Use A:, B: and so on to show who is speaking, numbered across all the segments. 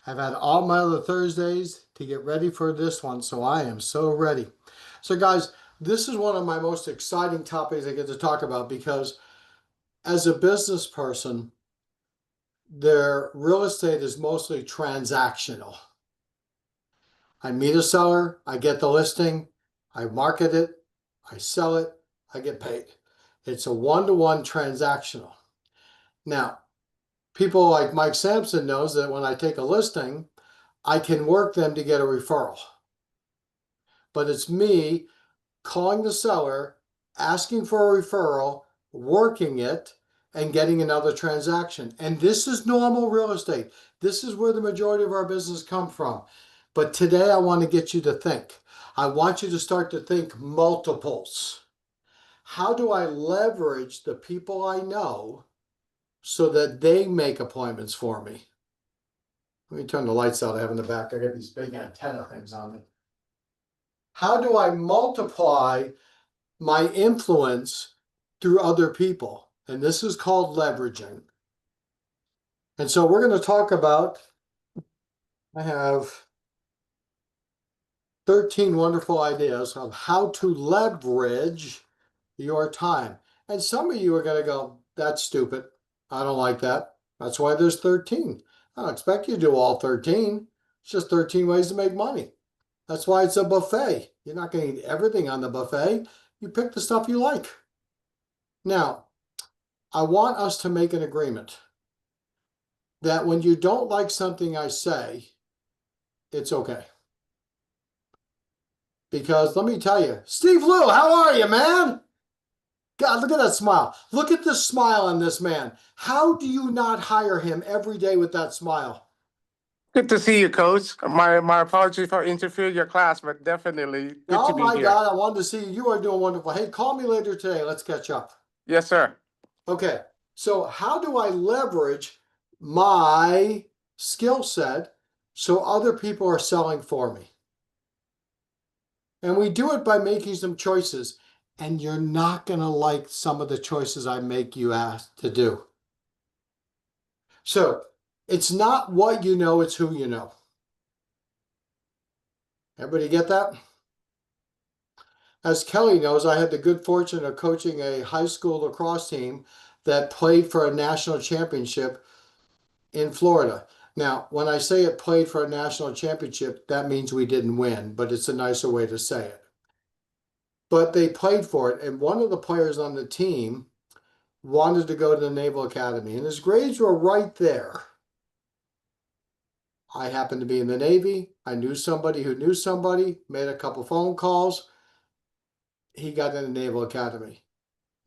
A: I've had all my other Thursdays to get ready for this one, so I am so ready. So, guys, this is one of my most exciting topics I get to talk about because as a business person, their real estate is mostly transactional. I meet a seller, I get the listing, I market it, I sell it, I get paid. It's a one-to-one transactional. Now, people like Mike Sampson knows that when I take a listing, I can work them to get a referral. But it's me calling the seller, asking for a referral, working it, and getting another transaction. And this is normal real estate. This is where the majority of our business come from. But today I want to get you to think. I want you to start to think multiples. How do I leverage the people I know so that they make appointments for me? Let me turn the lights out I have in the back. I got these big antenna things on me. How do I multiply my influence through other people? And this is called leveraging. And so we're going to talk about, I have 13 wonderful ideas of how to leverage your time. And some of you are going to go, that's stupid. I don't like that. That's why there's 13. I don't expect you to do all 13. It's just 13 ways to make money. That's why it's a buffet. You're not going to eat everything on the buffet. You pick the stuff you like. Now, I want us to make an agreement that when you don't like something I say, it's okay. Because let me tell you, Steve Liu, how are you, man? God, look at that smile. Look at the smile on this man. How do you not hire him every day with that smile?
B: Good to see you, Coach. My apologies for interfering your class, but definitely good to
A: Oh
B: be
A: my
B: here.
A: God, I wanted to see you. You are doing wonderful. Hey, call me later today. Let's catch up.
B: Yes, sir.
A: Okay, so how do I leverage my skill set so other people are selling for me? And we do it by making some choices. And you're not going to like some of the choices I make you ask to do. So it's not what you know, it's who you know. Everybody get that? As Kelly knows, I had the good fortune of coaching a high school lacrosse team that played for a national championship in Florida. Now, when I say it played for a national championship, that means we didn't win, but it's a nicer way to say it. But they played for it, and one of the players on the team wanted to go to the Naval Academy, and his grades were right there. I happened to be in the Navy. I knew somebody who knew somebody, made a couple phone calls. He got in the Naval Academy.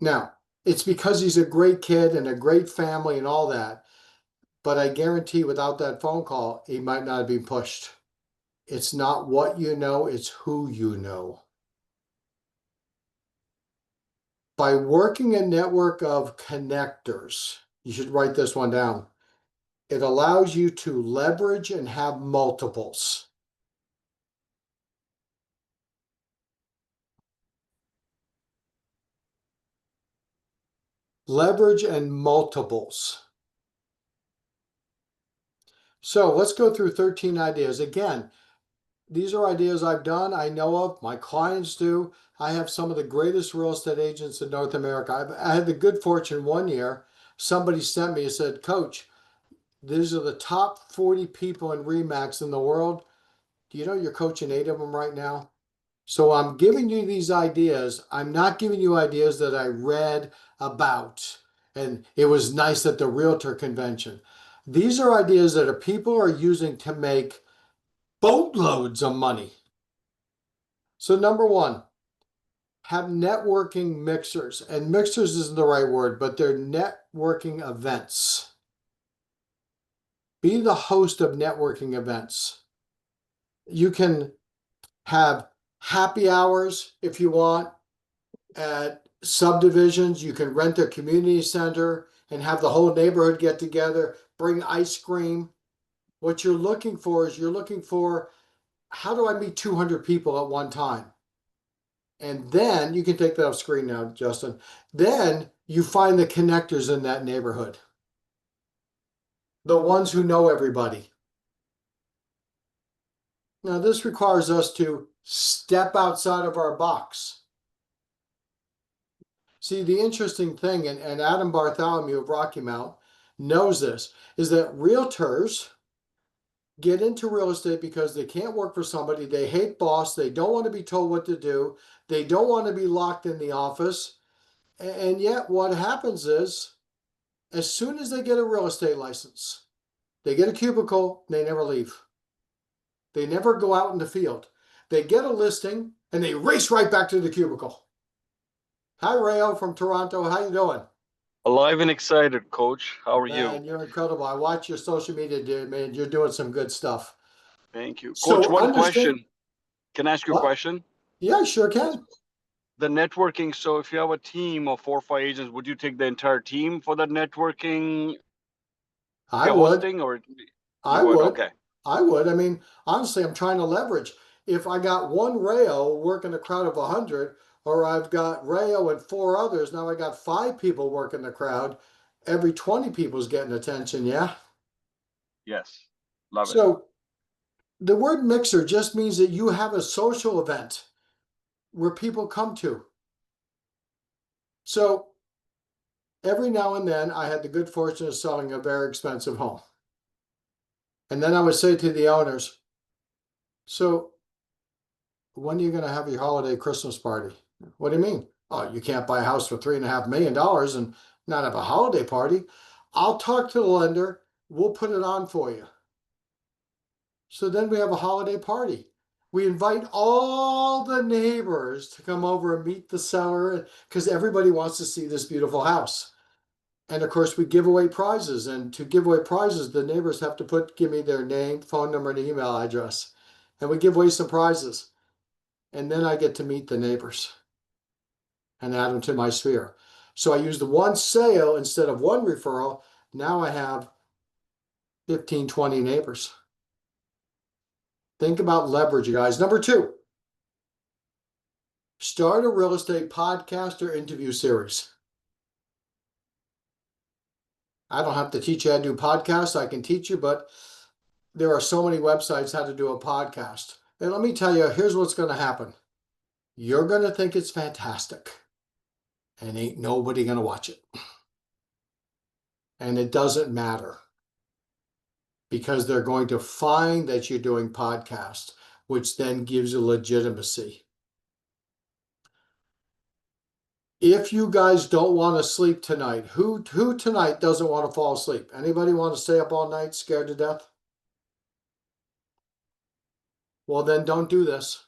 A: Now, it's because he's a great kid and a great family and all that. But I guarantee without that phone call, he might not have been pushed. It's not what you know, it's who you know. By working a network of connectors, you should write this one down. It allows you to leverage and have multiples. Leverage and multiples. So let's go through 13 ideas. Again, these are ideas I've done, I know of, my clients do. I have some of the greatest real estate agents in North America. I had the good fortune one year, somebody sent me and said, Coach, these are the top 40 people in REMAX in the world. Do you know you're coaching 8 of them right now? So I'm giving you these ideas. I'm not giving you ideas that I read about. And it was nice at the realtor convention. These are ideas that people are using to make boatloads of money. So number one, have networking mixers. And mixers isn't the right word, but they're networking events. Be the host of networking events. You can have happy hours if you want at subdivisions. You can rent a community center and have the whole neighborhood get together, bring ice cream. What you're looking for is how do I meet 200 people at one time? And then you can take that off screen now, Justin. Then you find the connectors in that neighborhood, the ones who know everybody. Now, this requires us to step outside of our box. See, the interesting thing, and Adam Bartholomew of Rocky Mount knows this, is that realtors get into real estate because they can't work for somebody. They hate boss. They don't want to be told what to do. They don't want to be locked in the office. And yet, what happens is, as soon as they get a real estate license, they get a cubicle, they never leave. They never go out in the field. They get a listing and they race right back to the cubicle. Hi, Rayo from Toronto. How you doing?
C: Alive and excited, Coach. How are you?
A: Man, you're incredible. I watch your social media, dude. Man, you're doing some good stuff.
C: Thank you. Coach,
A: So
C: one
A: understand
C: question. Can I ask you a
A: what?
C: question?
A: Yeah, I sure can.
C: The networking, so if you have a team of 4 or 5 agents, would you take the entire team for that networking
A: I would.
C: hosting, or
A: I
C: you would?
A: would.
C: Okay.
A: I would. I mean, honestly, I'm trying to leverage. If I got one Rayo working a crowd of 100, or I've got Rayo and four others, now I got five people working the crowd. Every 20 people's getting attention, yeah?
C: Yes. Love it.
A: So the word mixer just means that you have a social event where people come to. So every now and then I had the good fortune of selling a very expensive home. And then I would say to the owners, so when are you going to have your holiday Christmas party? What do you mean? Oh, you can't buy a house for $3.5 million and not have a holiday party. I'll talk to the lender. We'll put it on for you. So then we have a holiday party. We invite all the neighbors to come over and meet the seller because everybody wants to see this beautiful house. And of course, we give away prizes. And to give away prizes, the neighbors have to give me their name, phone number, and email address. And we give away some prizes. And then I get to meet the neighbors and add them to my sphere. So I use the one sale instead of one referral. Now I have 15, 20 neighbors. Think about leverage, you guys. Number two, start a real estate podcast or interview series. I don't have to teach you how to do podcasts. I can teach you, but there are so many websites how to do a podcast. And let me tell you, here's what's going to happen. You're going to think it's fantastic, and ain't nobody going to watch it. And it doesn't matter because they're going to find that you're doing podcasts, which then gives you legitimacy. If you guys don't want to sleep tonight, who tonight doesn't want to fall asleep? Anybody want to stay up all night scared to death? Well, then don't do this.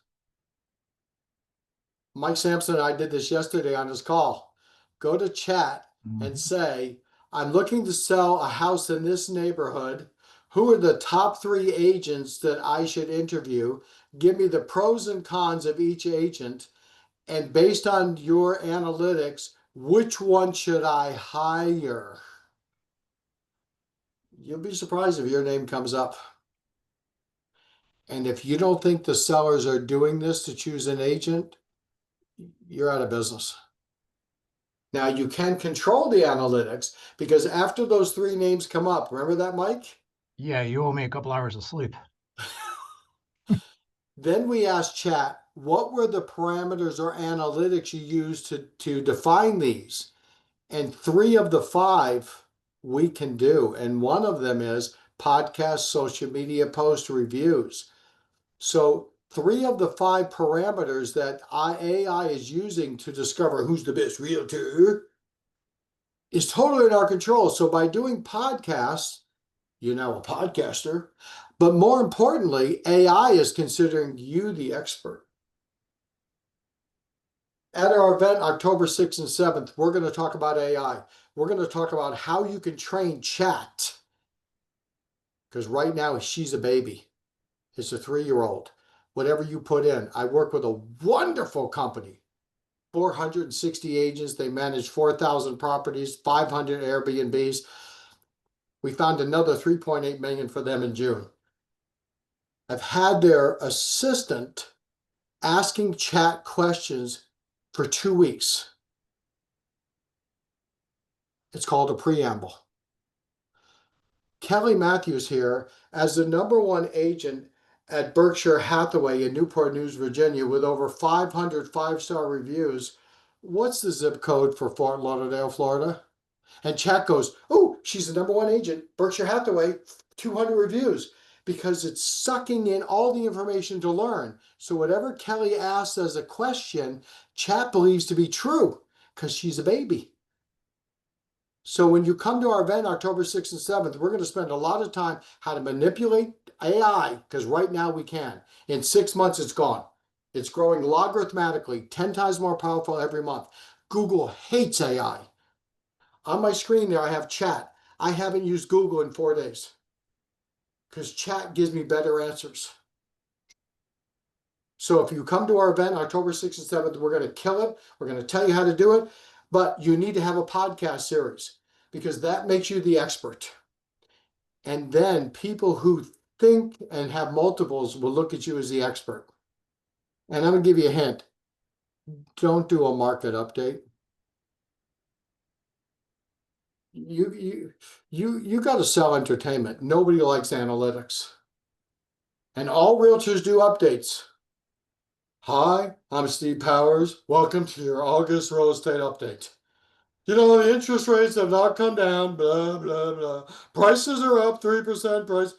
A: Mike Sampson and I did this yesterday on his call. Go to chat and say, I'm looking to sell a house in this neighborhood. Who are the top 3 agents that I should interview? Give me the pros and cons of each agent. And based on your analytics, which one should I hire? You'll be surprised if your name comes up. And if you don't think the sellers are doing this to choose an agent, you're out of business. Now you can control the analytics because after those 3 names come up, remember that, Mike?
D: Yeah, you owe me a couple hours of sleep.
A: Then we ask chat, what were the parameters or analytics you used to define these? And 3 of the 5 we can do. And one of them is podcast, social media post reviews. So 3 of the 5 parameters that AI is using to discover who's the best realtor is totally in our control. So by doing podcasts, you're now a podcaster. But more importantly, AI is considering you the expert. At our event, October 6th and 7th, we're going to talk about AI. We're going to talk about how you can train chat. Because right now, she's a baby. It's a 3-year-old. Whatever you put in. I work with a wonderful company. 460 agents. They manage 4,000 properties, 500 Airbnbs. We found another 3.8 million for them in June. I've had their assistant asking chat questions for 2 weeks. It's called a preamble. Kelly Matthews here, as the #1 agent at Berkshire Hathaway in Newport News, Virginia, with over 500 five-star reviews. What's the zip code for Fort Lauderdale, Florida? And chat goes, oh, she's the #1 agent, Berkshire Hathaway, 200 reviews, because it's sucking in all the information to learn. So whatever Kelly asks as a question, chat believes to be true because she's a baby. So when you come to our event October 6th and 7th, we're going to spend a lot of time how to manipulate AI, because right now we can. In 6 months, it's gone. It's growing logarithmically, 10 times more powerful every month. Google hates AI. On my screen there, I have chat. I haven't used Google in 4 days because chat gives me better answers. So if you come to our event October 6th and 7th, we're going to kill it. We're going to tell you how to do it, but you need to have a podcast series because that makes you the expert. And then people who think and have multiples will look at you as the expert. And I'm going to give you a hint. Don't do a market update. You got to sell entertainment. Nobody likes analytics. And all realtors do updates. Hi, I'm Steve Powers. Welcome to your August real estate update. You know, the interest rates have not come down, blah, blah, blah. Prices are up 3% price.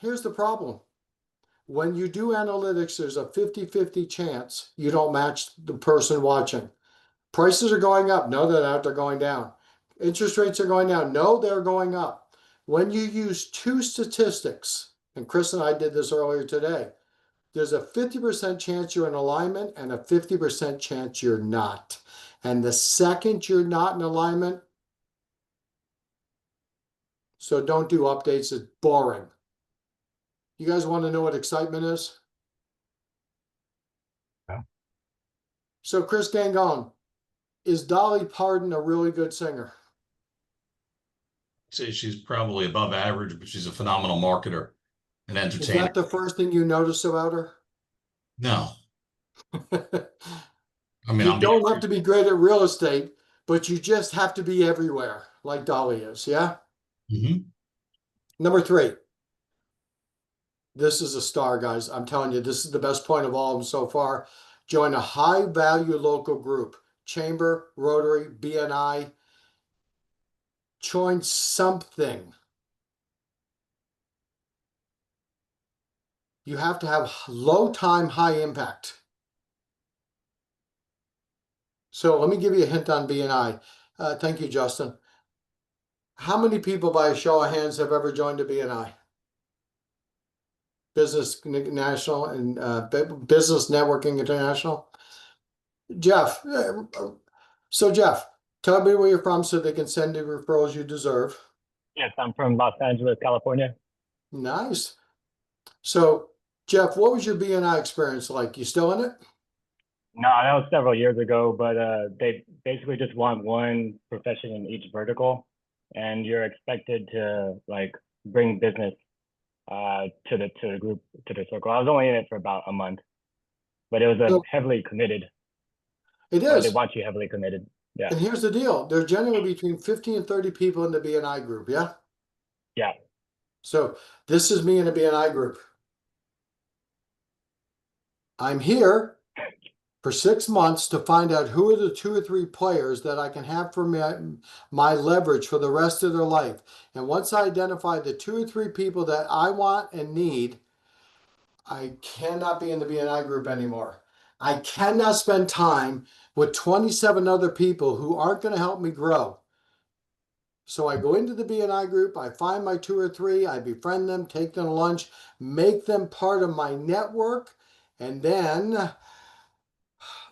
A: Here's the problem. When you do analytics, there's a 50-50 chance you don't match the person watching. Prices are going up. No, they're not. They're going down. Interest rates are going down. No, they're going up. When you use two statistics, and Chris and I did this earlier today, there's a 50% chance you're in alignment and a 50% chance you're not. And the second you're not in alignment, so don't do updates. It's boring. You guys want to know what excitement is?
D: Yeah.
A: So Chris Gangon, is Dolly Parton a really good singer?
E: Say she's probably above average, but she's a phenomenal marketer and
A: Is
E: entertainer.
A: that the first thing you notice about her?
E: No, I mean,
A: You don't have to be great at real estate, but you just have to be everywhere, like Dolly is, yeah?
E: Mhm.
A: Number 3. This is a star, guys. I'm telling you, this is the best point of all of them so far. Join a high-value local group. Chamber, Rotary, BNI. Join something. You have to have low time, high impact. So let me give you a hint on BNI. Thank you, Justin. How many people, by a show of hands, have ever joined a BNI? Business National and Business Networking International. Jeff. So Jeff, tell me where you're from so they can send you referrals you deserve.
F: Yes, I'm from Los Angeles, California.
A: Nice. So Jeff, what was your BNI experience like? You still in it?
F: No, that was several years ago, but they basically just want one profession in each vertical, and you're expected to like bring business to the group, to the circle. I was only in it for about a month, but it was
A: So-
F: heavily committed.
A: It
F: Or
A: is.
F: they want you heavily committed. Yeah.
A: And here's the deal. There's generally between 50 and 30 people in the BNI group, yeah?
F: Yeah.
A: So this is me in a BNI group. I'm here for 6 months to find out who are the 2 or 3 players that I can have for my leverage for the rest of their life. And once I identify the 2 or 3 people that I want and need, I cannot be in the BNI group anymore. I cannot spend time with 27 other people who aren't going to help me grow. So I go into the BNI group, I find my 2 or 3, I befriend them, take them to lunch, make them part of my network, and then,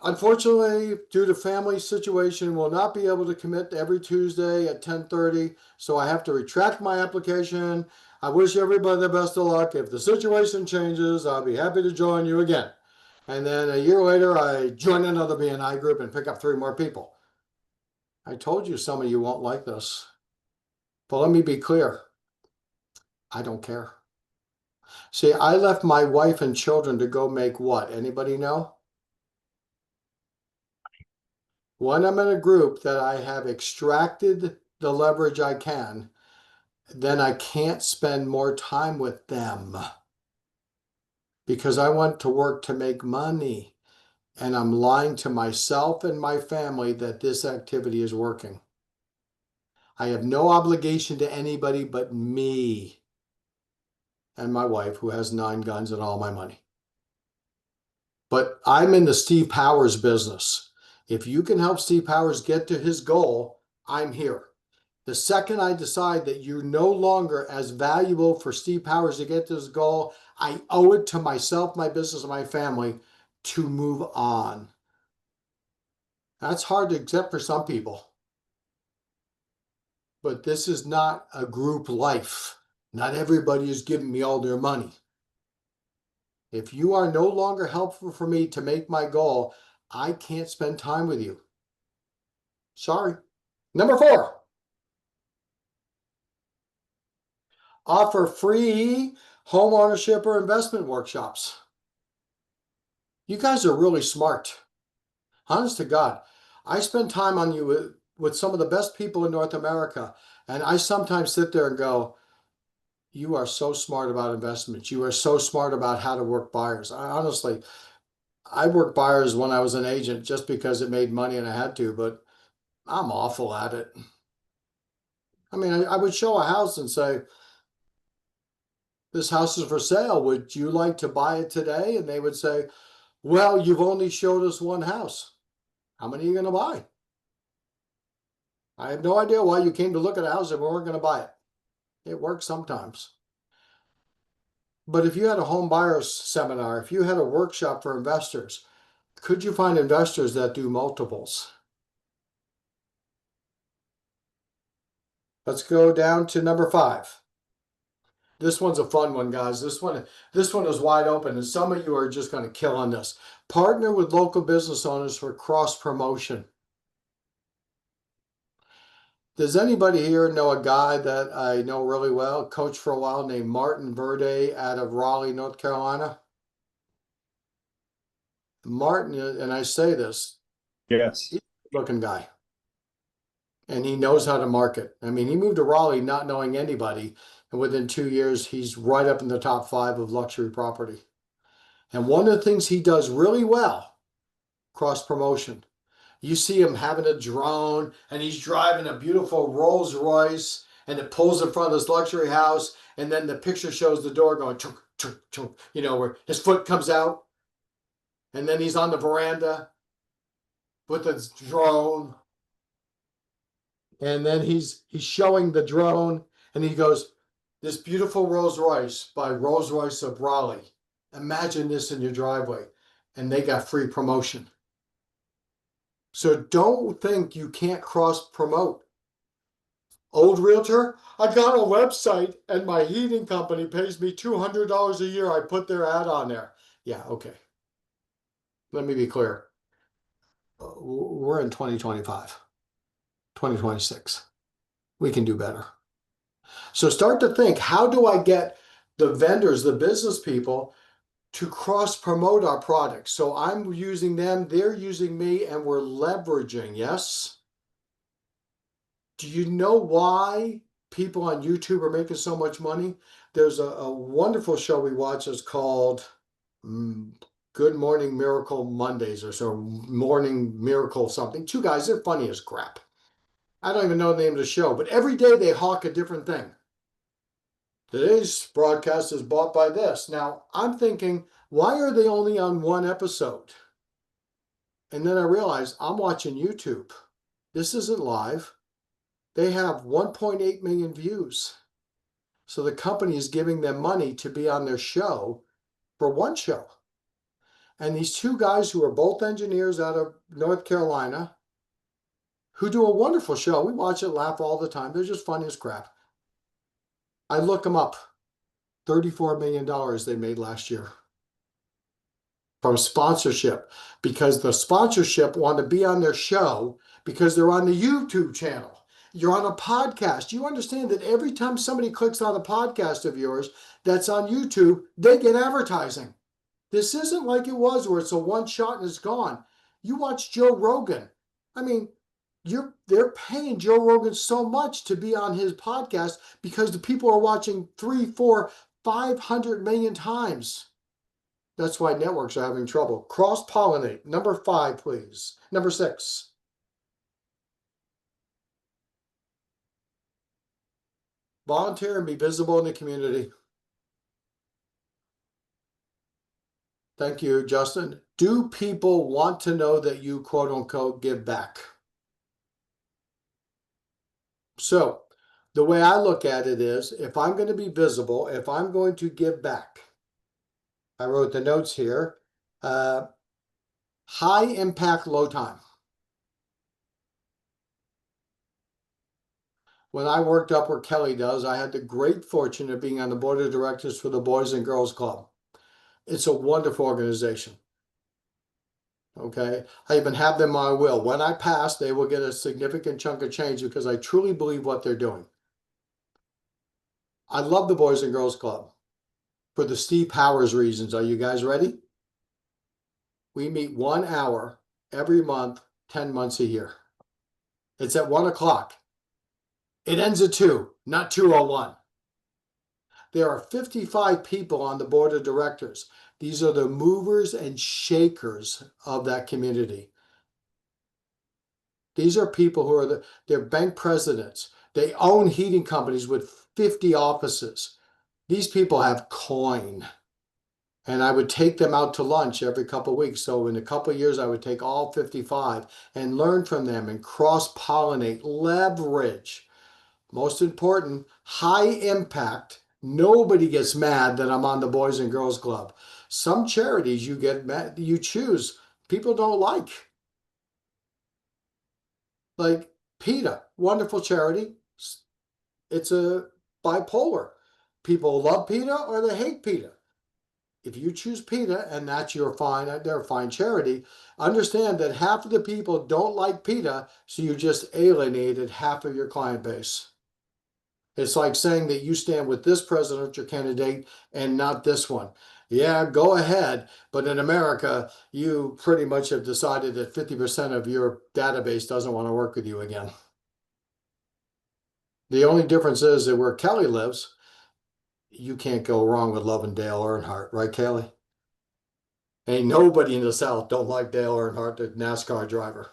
A: unfortunately, due to family situation, will not be able to commit every Tuesday at 10:30, so I have to retract my application. I wish everybody the best of luck. If the situation changes, I'll be happy to join you again. And then a year later, I join another BNI group and pick up 3 more people. I told you some of you won't like this. But let me be clear. I don't care. See, I left my wife and children to go make what? Anybody know? When I'm in a group that I have extracted the leverage I can, then I can't spend more time with them. because I went to work to make money. And I'm lying to myself and my family that this activity is working. I have no obligation to anybody but me and my wife, who has 9 guns and all my money. But I'm in the Steve Powers business. If you can help Steve Powers get to his goal, I'm here. The second I decide that you're no longer as valuable for Steve Powers to get to his goal, I owe it to myself, my business, and my family to move on. That's hard to accept for some people. But this is not a group life. Not everybody is giving me all their money. If you are no longer helpful for me to make my goal, I can't spend time with you. Sorry. Number 4. Offer free home ownership or investment workshops. You guys are really smart. Honest to God, I spend time on you with some of the best people in North America, and I sometimes sit there and go, you are so smart about investments. You are so smart about how to work buyers. Honestly, I worked buyers when I was an agent just because it made money and I had to, but I'm awful at it. I mean, I would show a house and say, this house is for sale. Would you like to buy it today? And they would say, well, you've only showed us one house. How many are you going to buy? I have no idea why you came to look at a house and we weren't going to buy it. It works sometimes. But if you had a home buyers seminar, if you had a workshop for investors, could you find investors that do multiples? Let's go down to number 5. This one's a fun one, guys. This one is wide open, and some of you are just going to kill on this. Partner with local business owners for cross promotion. Does anybody here know a guy that I know really well, coached for a while, named Martin Verde out of Raleigh, North Carolina? Martin, and I say this,
G: Yes.
A: he's a good-looking guy. And he knows how to market. I mean, he moved to Raleigh not knowing anybody, and within 2 years, he's right up in the top 5 of luxury property. And one of the things he does really well, cross promotion. You see him having a drone, and he's driving a beautiful Rolls Royce, and it pulls in front of this luxury house, and then the picture shows the door going chunk, chunk, chunk, you know, where his foot comes out, and then he's on the veranda with his drone, and then he's showing the drone, and he goes, this beautiful Rolls Royce by Rolls Royce of Raleigh. Imagine this in your driveway, and they got free promotion. So don't think you can't cross promote. Old realtor, I got a website and my heating company pays me $200 a year. I put their ad on there. Yeah, okay. Let me be clear. We're in 2025, 2026. We can do better. So start to think, how do I get the vendors, the business people, to cross promote our products? So I'm using them, they're using me, and we're leveraging, yes? Do you know why people on YouTube are making so much money? There's a wonderful show we watch. It's called Good Morning Miracle Mondays, or so, Morning Miracle something. 2 guys, they're funny as crap. I don't even know the name of the show, but every day they hawk a different thing. Today's broadcast is bought by this. Now, I'm thinking, why are they only on 1 episode? And then I realized I'm watching YouTube. This isn't live. They have 1.8 million views. So the company is giving them money to be on their show for 1 show. And these 2 guys who are both engineers out of North Carolina, who do a wonderful show. We watch it, laugh all the time. They're just funny as crap. I look them up. $34 million they made last year from sponsorship, because the sponsorship want to be on their show because they're on the YouTube channel. You're on a podcast. You understand that every time somebody clicks on a podcast of yours that's on YouTube, they get advertising. This isn't like it was where it's a one shot and it's gone. You watch Joe Rogan. I mean, they're paying Joe Rogan so much to be on his podcast because the people are watching 3, 4, 500 million times. That's why networks are having trouble. Cross-pollinate. Number 5, please. Number 6. Volunteer and be visible in the community. Thank you, Justin. Do people want to know that you quote unquote give back? So the way I look at it is, if I'm going to be visible, if I'm going to give back, I wrote the notes here, high impact, low time. When I worked up where Kelly does, I had the great fortune of being on the board of directors for the Boys and Girls Club. It's a wonderful organization. Okay, I even have them on my will. When I pass, they will get a significant chunk of change because I truly believe what they're doing. I love the Boys and Girls Club for the Steve Powers reasons. Are you guys ready? We meet 1 hour every month, 10 months a year. It's at 1 o'clock. It ends at 2, not 2:01. There are 55 people on the board of directors. These are the movers and shakers of that community. These are people who are they're bank presidents. They own heating companies with 50 offices. These people have coin. And I would take them out to lunch every couple of weeks. So in a couple of years, I would take all 55 and learn from them and cross-pollinate, leverage. Most important, high impact. Nobody gets mad that I'm on the Boys and Girls Club. Some charities you get mad, you choose, people don't like. Like PETA, wonderful charity. It's a bipolar. People love PETA or they hate PETA. If you choose PETA and that's your fine, they're a fine charity, understand that half of the people don't like PETA, so you just alienated half of your client base. It's like saying that you stand with this presidential candidate and not this one. Yeah, go ahead. But in America, you pretty much have decided that 50% of your database doesn't want to work with you again. The only difference is that where Kelly lives, you can't go wrong with loving Dale Earnhardt, right, Kelly? Ain't nobody in the South don't like Dale Earnhardt, the NASCAR driver.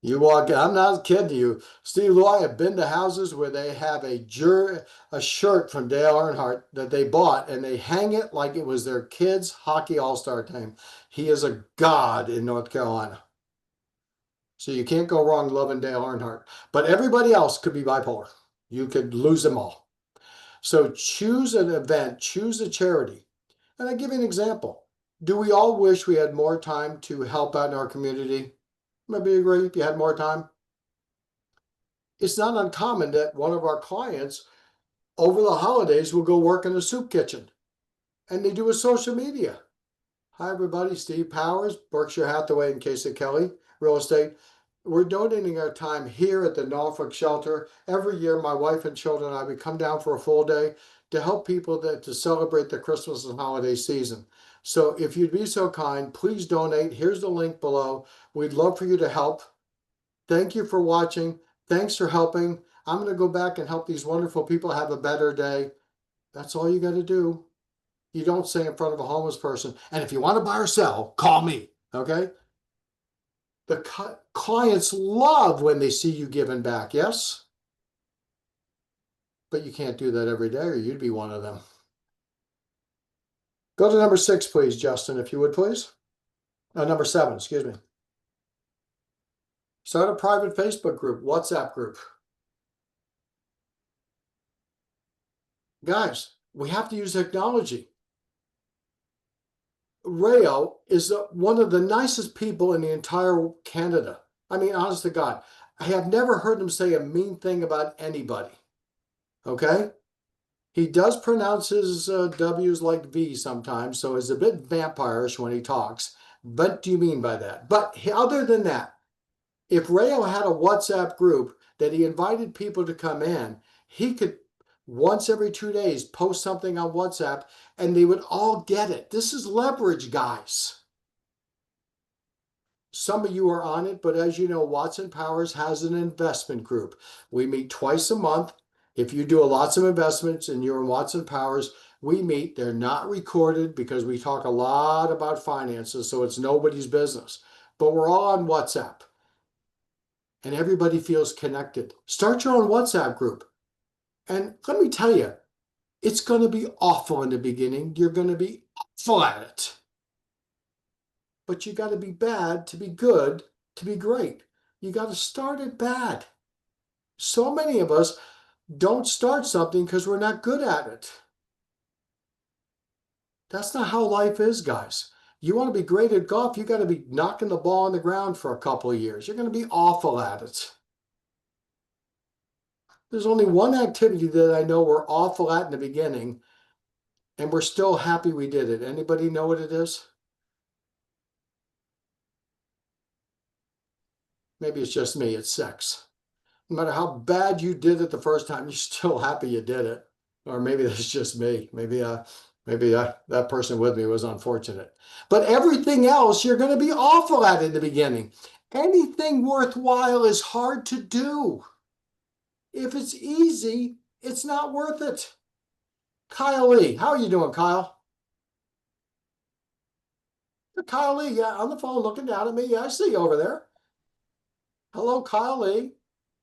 A: You walk in, I'm not kidding you. Steve Lou, I have been to houses where they have a shirt from Dale Earnhardt that they bought and they hang it like it was their kids' hockey all-star team. He is a god in North Carolina. So you can't go wrong loving Dale Earnhardt. But everybody else could be bipolar. You could lose them all. So choose an event, choose a charity. And I give you an example. Do we all wish we had more time to help out in our community? Maybe you agree if you had more time. It's not uncommon that one of our clients over the holidays will go work in a soup kitchen and they do a social media. Hi, everybody. Steve Powers, Berkshire Hathaway, in case of Kelly, real estate. We're donating our time here at the Norfolk shelter. Every year, my wife and children and I would come down for a full day to help people to celebrate the Christmas and holiday season. So if you'd be so kind, please donate. Here's the link below. We'd love for you to help. Thank you for watching. Thanks for helping. I'm going to go back and help these wonderful people have a better day. That's all you got to do. You don't say in front of a homeless person, and if you want to buy or sell, call me, okay? The clients love when they see you giving back, yes? But you can't do that every day or you'd be one of them. Go to number 6, please, Justin, if you would, please. Number 7, excuse me. Start a private Facebook group, WhatsApp group. Guys, we have to use technology. Rayo is one of the nicest people in the entire Canada. I mean, honest to God, I have never heard him say a mean thing about anybody. Okay? He does pronounce his W's like V sometimes, so he's a bit vampirish when he talks. What do you mean by that? But other than that, if Rayo had a WhatsApp group that he invited people to come in, he could once every 2 days post something on WhatsApp and they would all get it. This is leverage, guys. Some of you are on it, but as you know, Watson Powers has an investment group. We meet twice a month. If you do lots of investments and you're in Watson Powers, We meet, they're not recorded because we talk a lot about finances, so it's nobody's business. But we're all on WhatsApp. And everybody feels connected. Start your own WhatsApp group. And let me tell you, it's going to be awful in the beginning. You're going to be awful at it. But you got to be bad to be good, to be great. You got to start it bad. So many of us don't start something because we're not good at it. That's not how life is, guys. You want to be great at golf, you got to be knocking the ball on the ground for a couple of years. You're going to be awful at it. There's only one activity that I know we're awful at in the beginning, and we're still happy we did it. Anybody know what it is? Maybe it's just me. It's sex. No matter how bad you did it the first time, you're still happy you did it. Or maybe that's just me. Maybe that person with me was unfortunate. But everything else, you're going to be awful at in the beginning. Anything worthwhile is hard to do. If it's easy, it's not worth it. Kyle Lee, how are you doing, Kyle? Kyle Lee, yeah, on the phone looking down at me. Yeah, I see you over there. Hello, Kyle Lee.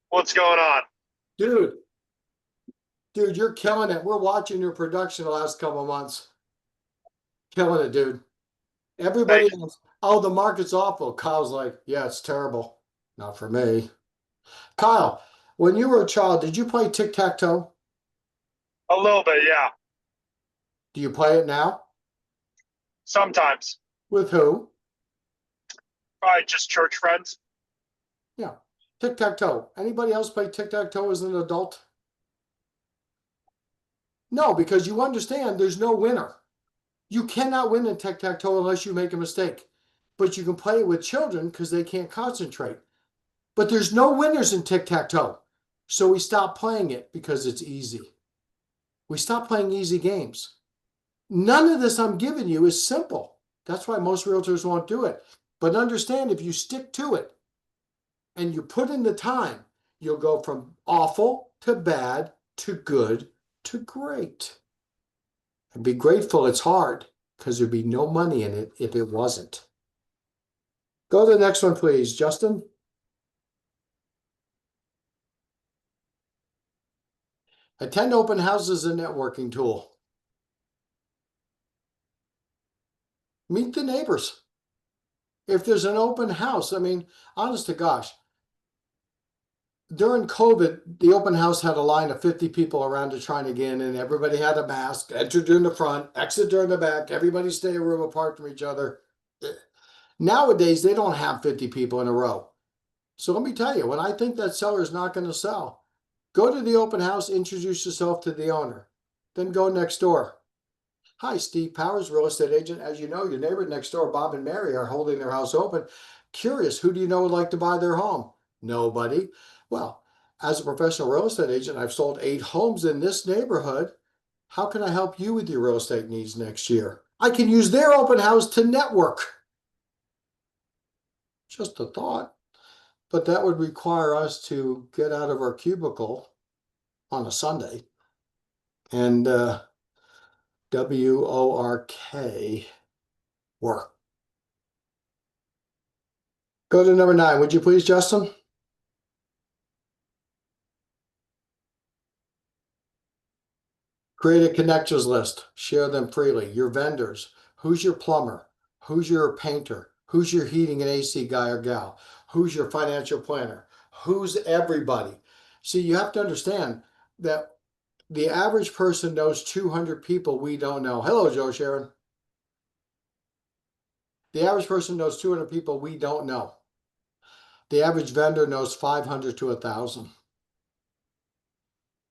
G: What's going on?
A: Dude, you're killing it. We're watching your production the last couple of months. Killing it, dude. Everybody else, oh, the market's awful. Kyle's like, yeah, it's terrible. Not for me. Kyle, when you were a child, did you play tic-tac-toe?
G: A little bit, yeah.
A: Do you play it now?
G: Sometimes.
A: With who?
G: Probably just church friends.
A: Yeah. Tic-tac-toe. Anybody else play tic-tac-toe as an adult? No, because you understand there's no winner. You cannot win in tic-tac-toe unless you make a mistake. But you can play it with children because they can't concentrate. But there's no winners in tic-tac-toe. So we stop playing it because it's easy. We stop playing easy games. None of this I'm giving you is simple. That's why most realtors won't do it. But understand, if you stick to it and you put in the time, you'll go from awful to bad to good to great. And be grateful it's hard, because there'd be no money in it if it wasn't. Go to the next one, please, Justin. Attend open houses, a networking tool. Meet the neighbors. If there's an open house, I mean, honest to gosh, during COVID, the open house had a line of 50 people around it trying to get in, and everybody had a mask, entered during the front, exit during the back, everybody stay a room apart from each other. Nowadays, they don't have 50 people in a row. So let me tell you, when I think that seller is not going to sell, go to the open house, introduce yourself to the owner, then go next door. Hi, Steve Powers, real estate agent. As you know, your neighbor next door, Bob and Mary, are holding their house open. Curious, who do you know would like to buy their home? Nobody. Well, as a professional real estate agent, I've sold 8 homes in this neighborhood. How can I help you with your real estate needs next year? I can use their open house to network. Just a thought. But that would require us to get out of our cubicle on a Sunday and W-O-R-K, work. Go to number 9, would you please, Justin? Create a connections list. Share them freely. Your vendors. Who's your plumber? Who's your painter? Who's your heating and AC guy or gal? Who's your financial planner? Who's everybody? See, you have to understand that the average person knows 200 people we don't know. Hello, Joe Sharon. The average person knows 200 people we don't know. The average vendor knows 500 to 1,000.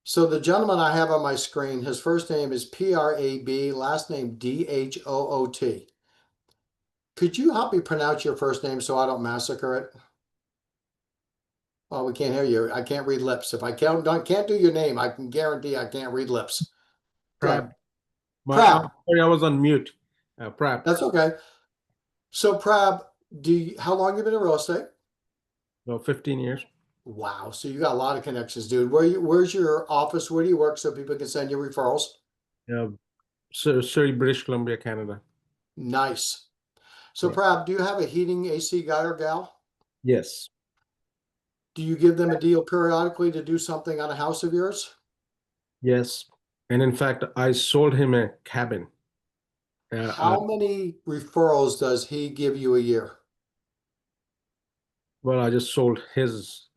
A: So the gentleman I have on my screen, his first name is P-R-A-B, last name D-H-O-O-T. Could you help me pronounce your first name so I don't massacre it? Oh, we can't hear you. I can't read lips. If I can't do your name, I can guarantee I can't read lips.
H: Prab.
A: Prab.
H: Sorry, I was on mute. Prab.
A: That's okay. So Prab, how long have you been in real estate?
H: About 15 years.
A: Wow. So you got a lot of connections, dude. Where's your office? Where do you work so people can send you referrals?
H: Surrey, British Columbia, Canada.
A: Nice. So,
H: Yeah.
A: Prab, do you have a heating AC guy or gal?
H: Yes.
A: Do you give them a deal periodically to do something on a house of yours?
H: Yes. And in fact, I sold him a cabin.
A: How many referrals does he give you a year?
H: Well, I just sold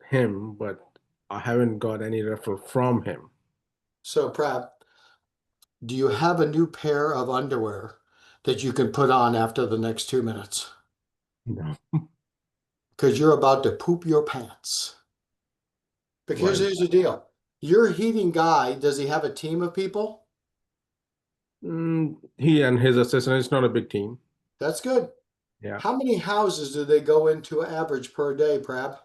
H: him, but I haven't got any referral from him.
A: So, Prab, do you have a new pair of underwear that you can put on after the next 2 minutes?
H: No.
A: Because you're about to poop your pants. Because
H: Right.
A: here's the deal. Your heating guy, does he have a team of people?
H: He and his assistant, it's not a big team.
A: That's good.
H: Yeah.
A: How many houses do they go into average per day, Prab?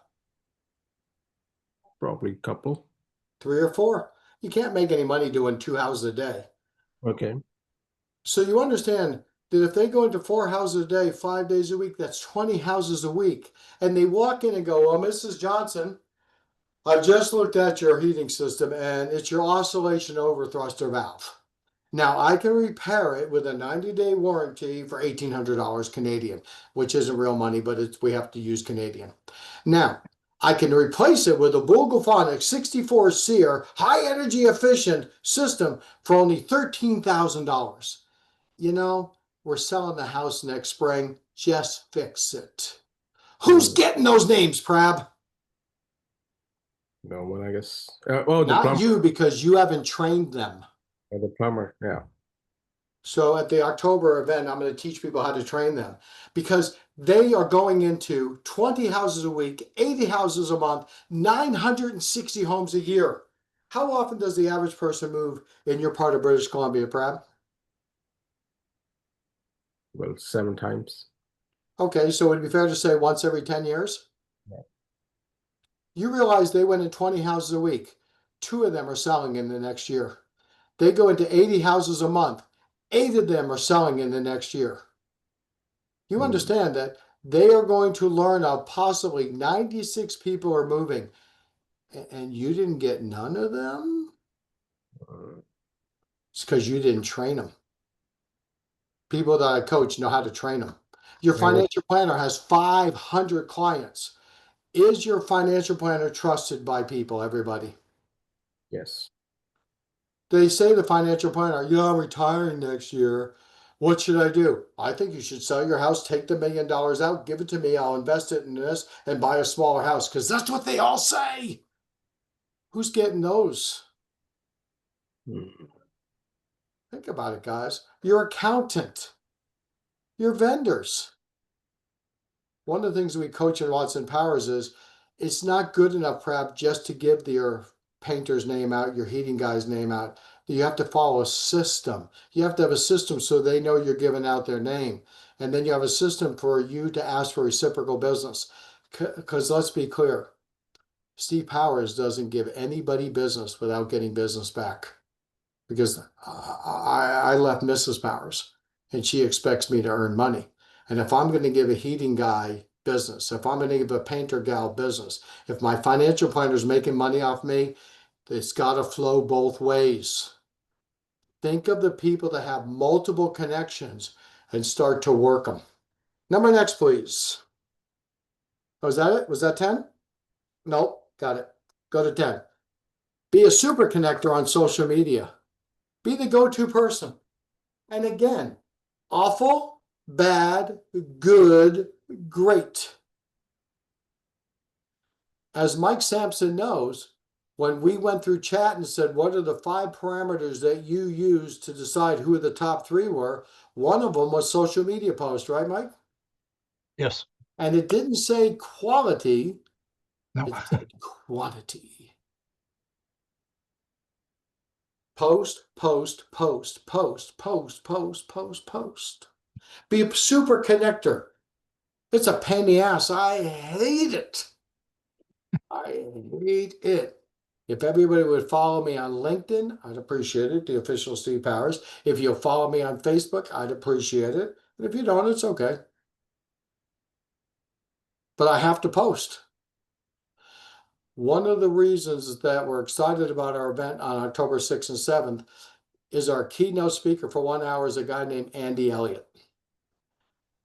H: Probably a couple.
A: 3 or 4. You can't make any money doing 2 houses a day.
H: Okay.
A: So you understand that if they go into 4 houses a day, 5 days a week, that's 20 houses a week. And they walk in and go, "Oh, Mrs. Johnson, I've just looked at your heating system and it's your oscillation overthruster valve. Now I can repair it with a 90-day warranty for $1,800 Canadian, which isn't real money, but we have to use Canadian. Now I can replace it with a Bulgaphonic 64 SEER high energy efficient system for only $13,000. You know, we're selling the house next spring. Just fix it. Who's getting those names, Prab?
H: No one, I guess. Oh, the
A: Not
H: plumber.
A: you, because you haven't trained them.
H: The plumber. Yeah.
A: So at the October event, I'm going to teach people how to train them because they are going into 20 houses a week, 80 houses a month, 960 homes a year. How often does the average person move in your part of British Columbia, Prab?
H: Well, 7 times.
A: Okay, so would it be fair to say once every 10 years?
H: Yeah.
A: You realize they went in 20 houses a week. 2 of them are selling in the next year. They go into 80 houses a month. 8 of them are selling in the next year. You understand that they are going to learn of possibly 96 people are moving, and you didn't get none of them? It's because you didn't train them. People that I coach know how to train them. Your financial planner has 500 clients. Is your financial planner trusted by people, everybody?
H: Yes.
A: They say the financial planner, "Yeah, I'm retiring next year. What should I do?" I think you should sell your house, take the $1 million out, give it to me, I'll invest it in this, and buy a smaller house, because that's what they all say. Who's getting those? Think about it, guys. Your accountant, your vendors. One of the things we coach in Watson Powers is it's not good enough, perhaps, just to give your painter's name out, your heating guy's name out. You have to follow a system. You have to have a system so they know you're giving out their name. And then you have a system for you to ask for reciprocal business. Because let's be clear, Steve Powers doesn't give anybody business without getting business back. Because I left Mrs. Powers and she expects me to earn money. And if I'm going to give a heating guy business, if I'm going to give a painter gal business, if my financial planner's making money off me, it's got to flow both ways. Think of the people that have multiple connections and start to work them. Number next, please. Was that it? Was that 10? Nope, got it. Go to 10. Be a super connector on social media. Be the go-to person. And again, awful, bad, good, great. As Mike Sampson knows, when we went through chat and said, what are the 5 parameters that you use to decide who the top 3 were? One of them was social media post, right, Mike?
D: Yes.
A: And it didn't say quality,
D: No.
A: it said quantity. Post, post, post, post, post, post, post, post. Be a super connector. It's a pain in the ass. I hate it. I hate it. If everybody would follow me on LinkedIn, I'd appreciate it. The official Steve Powers. If you'll follow me on Facebook, I'd appreciate it. And if you don't, it's okay. But I have to post. One of the reasons that we're excited about our event on October 6th and 7th is our keynote speaker for 1 hour is a guy named Andy Elliott.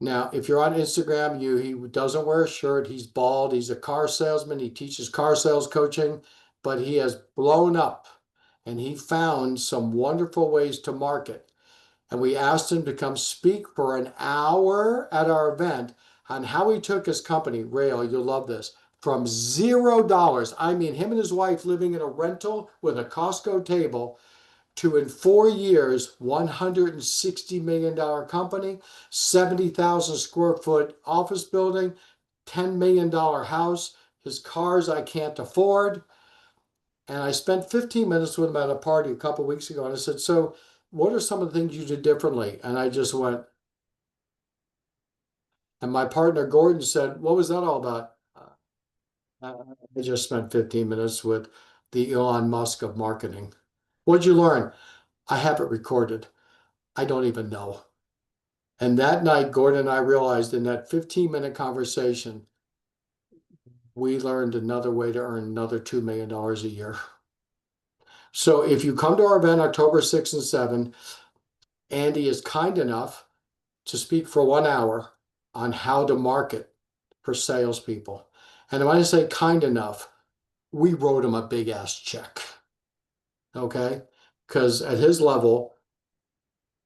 A: Now, if you're on Instagram, he doesn't wear a shirt. He's bald. He's a car salesman. He teaches car sales coaching, but he has blown up and he found some wonderful ways to market. And we asked him to come speak for an hour at our event on how he took his company, Rail, you'll love this, from $0. I mean, him and his wife living in a rental with a Costco table to, in 4 years, $160 million company, 70,000 square foot office building, $10 million house, his cars I can't afford. And I spent 15 minutes with him at a party a couple weeks ago. And I said, so what are some of the things you did differently? And I just went, and my partner Gordon said, what was that all about? I just spent 15 minutes with the Elon Musk of marketing. What'd you learn? I have it recorded. I don't even know. And that night, Gordon and I realized in that 15-minute conversation, we learned another way to earn another $2 million a year. So if you come to our event October 6 and 7, Andy is kind enough to speak for 1 hour on how to market for salespeople. And when I say kind enough, we wrote him a big ass check. Okay? Because at his level,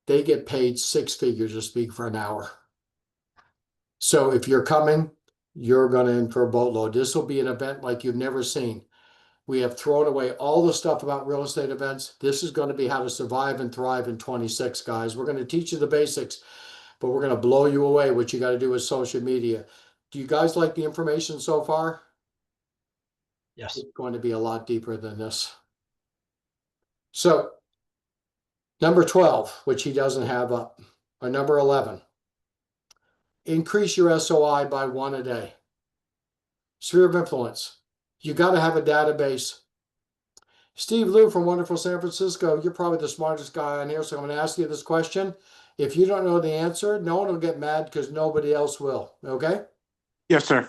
A: they get paid 6 figures to speak for an hour. So if you're coming, you're going to in for a boatload. This will be an event like you've never seen. We have thrown away all the stuff about real estate events. This is going to be how to survive and thrive in 26, guys. We're going to teach you the basics, but we're going to blow you away what you got to do with social media. Do you guys like the information so far?
D: Yes.
A: It's going to be a lot deeper than this. So, number 12, which he doesn't have up, or number 11, increase your SOI by 1 a day. Sphere of influence. You got to have a database. Steve Liu from wonderful San Francisco, you're probably the smartest guy on here, so I'm going to ask you this question. If you don't know the answer, no one will get mad because nobody else will, okay?
B: Yes, sir.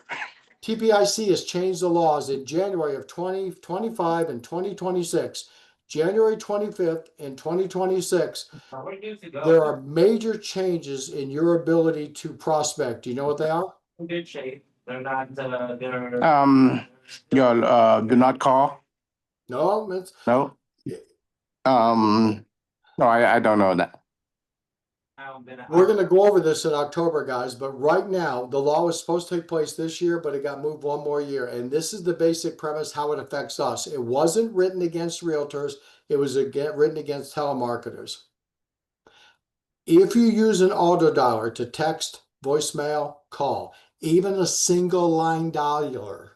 A: TPIC has changed the laws in January of 2025 and 2026. January 25th and 2026, there are major changes in your ability to prospect. Do you know what they are?
B: Good shape. They're not, do not call.
A: No, it's
B: No. No, I don't know that.
A: we're going to go over this in October, guys, but right now the law was supposed to take place this year, but it got moved 1 more year. And this is the basic premise, how it affects us. It wasn't written against realtors. It was written against telemarketers. If you use an auto dialer to text, voicemail, call, even a single line dialer,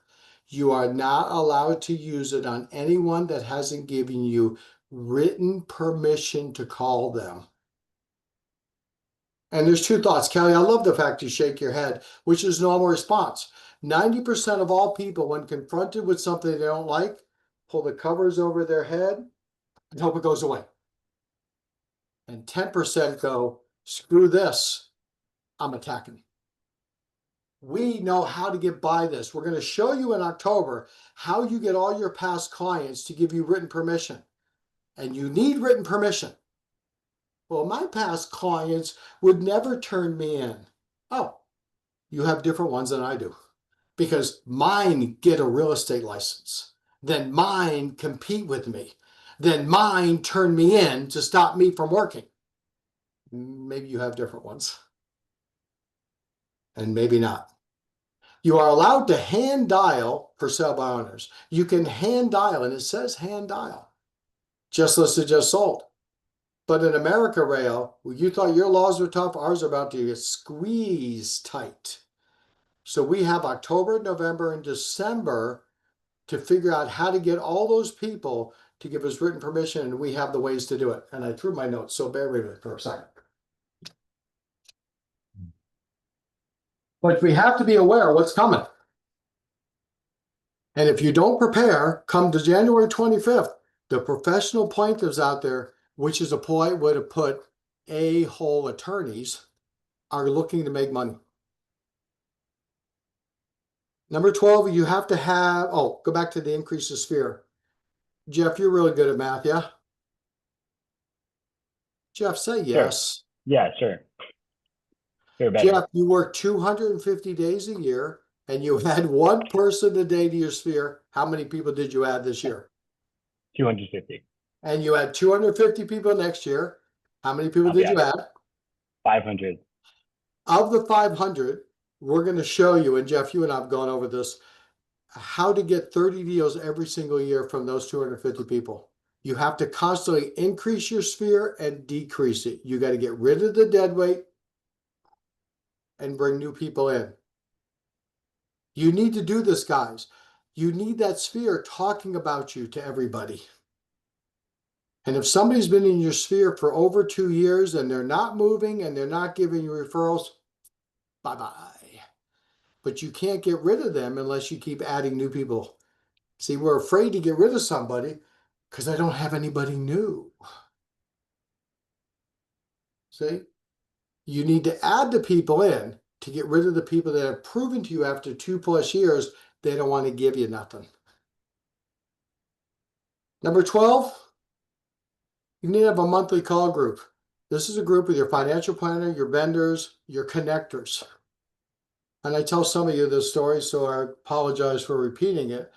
A: you are not allowed to use it on anyone that hasn't given you written permission to call them. And there's 2 thoughts. Kelly, I love the fact you shake your head, which is normal response. 90% of all people, when confronted with something they don't like, pull the covers over their head and hope it goes away. And 10% go, screw this, I'm attacking. We know how to get by this. We're going to show you in October how you get all your past clients to give you written permission. And you need written permission. Well, my past clients would never turn me in. Oh, you have different ones than I do. Because mine get a real estate license. Then mine compete with me. Then mine turn me in to stop me from working. Maybe you have different ones. And maybe not. You are allowed to hand dial for sale by owners. You can hand dial, and it says hand dial. Just listed, just sold. But in America, Rayo, you thought your laws were tough, ours are about to get squeezed tight. So we have October, November, and December to figure out how to get all those people to give us written permission, and we have the ways to do it. And I threw my notes, so bear with me for a second. But we have to be aware of what's coming. And if you don't prepare, come to January 25th, the professional plaintiffs out there, which is a polite way to put a-hole attorneys, are looking to make money. Number 12, you have to have, oh, go back to the increase of sphere. Jeff, you're really good at math, yeah? Jeff, say yes.
F: Yeah, sure. Sure, better.
A: Jeff, you work 250 days a year and you had one person a day to your sphere. How many people did you add this year?
F: 250.
A: And you had 250 people next year. How many people
F: I'll
A: did
F: be
A: you add?
F: 500.
A: Of the 500, we're going to show you, and Jeff, you and I have gone over this, how to get 30 deals every single year from those 250 people. You have to constantly increase your sphere and decrease it. You got to get rid of the dead weight and bring new people in. You need to do this, guys. You need that sphere talking about you to everybody. And if somebody's been in your sphere for over 2 years and they're not moving and they're not giving you referrals, bye-bye. But you can't get rid of them unless you keep adding new people. See, we're afraid to get rid of somebody because I don't have anybody new. See? You need to add the people in to get rid of the people that have proven to you after 2+ years they don't want to give you nothing. Number 12, you need to have a monthly call group. This is a group with your financial planner, your vendors, your connectors. And I tell some of you this story, so I apologize for repeating it.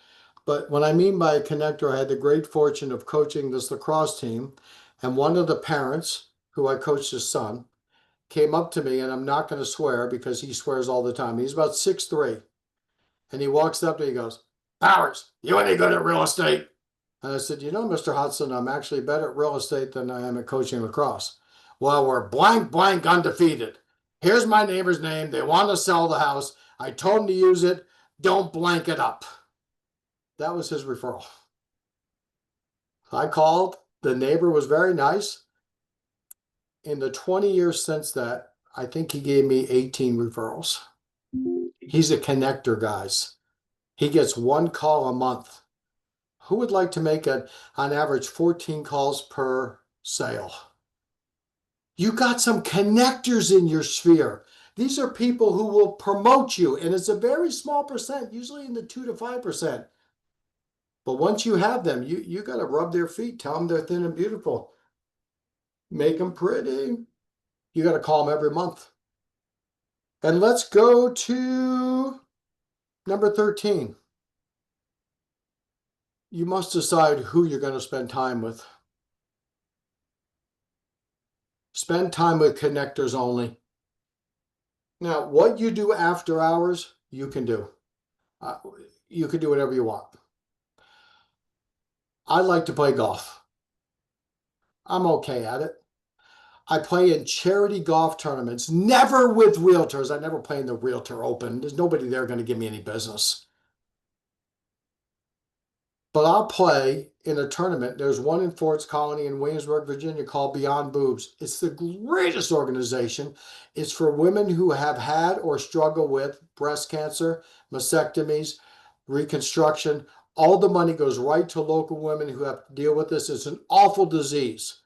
A: But what I mean by a connector, I had the great fortune of coaching this lacrosse team. And one of the parents, who I coached his son, came up to me, and I'm not going to swear because he swears all the time. He's about 6'3". And he walks up to me and he goes, "Powers, you any good at real estate?" And I said, "You know, Mr. Hudson, I'm actually better at real estate than I am at coaching lacrosse." "Well, we're blank undefeated. Here's my neighbor's name. They want to sell the house. I told them to use it. Don't blank it up." That was his referral. I called. The neighbor was very nice. In the 20 years since that, I think he gave me 18 referrals. He's a connector, guys. He gets one call a month. Who would like to make on average 14 calls per sale? You got some connectors in your sphere. These are people who will promote you, and it's a very small percent, usually in the 2 to 5%. But once you have them, you got to rub their feet, tell them they're thin and beautiful, make them pretty. You got to call them every month. And let's go to number 13. You must decide who you're going to spend time with. Spend time with connectors only. Now, what you do after hours, you can do. You can do whatever you want. I like to play golf. I'm okay at it. I play in charity golf tournaments, never with realtors. I never play in the Realtor Open. There's nobody there going to give me any business. But I'll play in a tournament. There's one in Forts Colony in Williamsburg, Virginia called Beyond Boobs. It's the greatest organization. It's for women who have had or struggle with breast cancer, mastectomies, reconstruction. All the money goes right to local women who have to deal with this. It's an awful disease.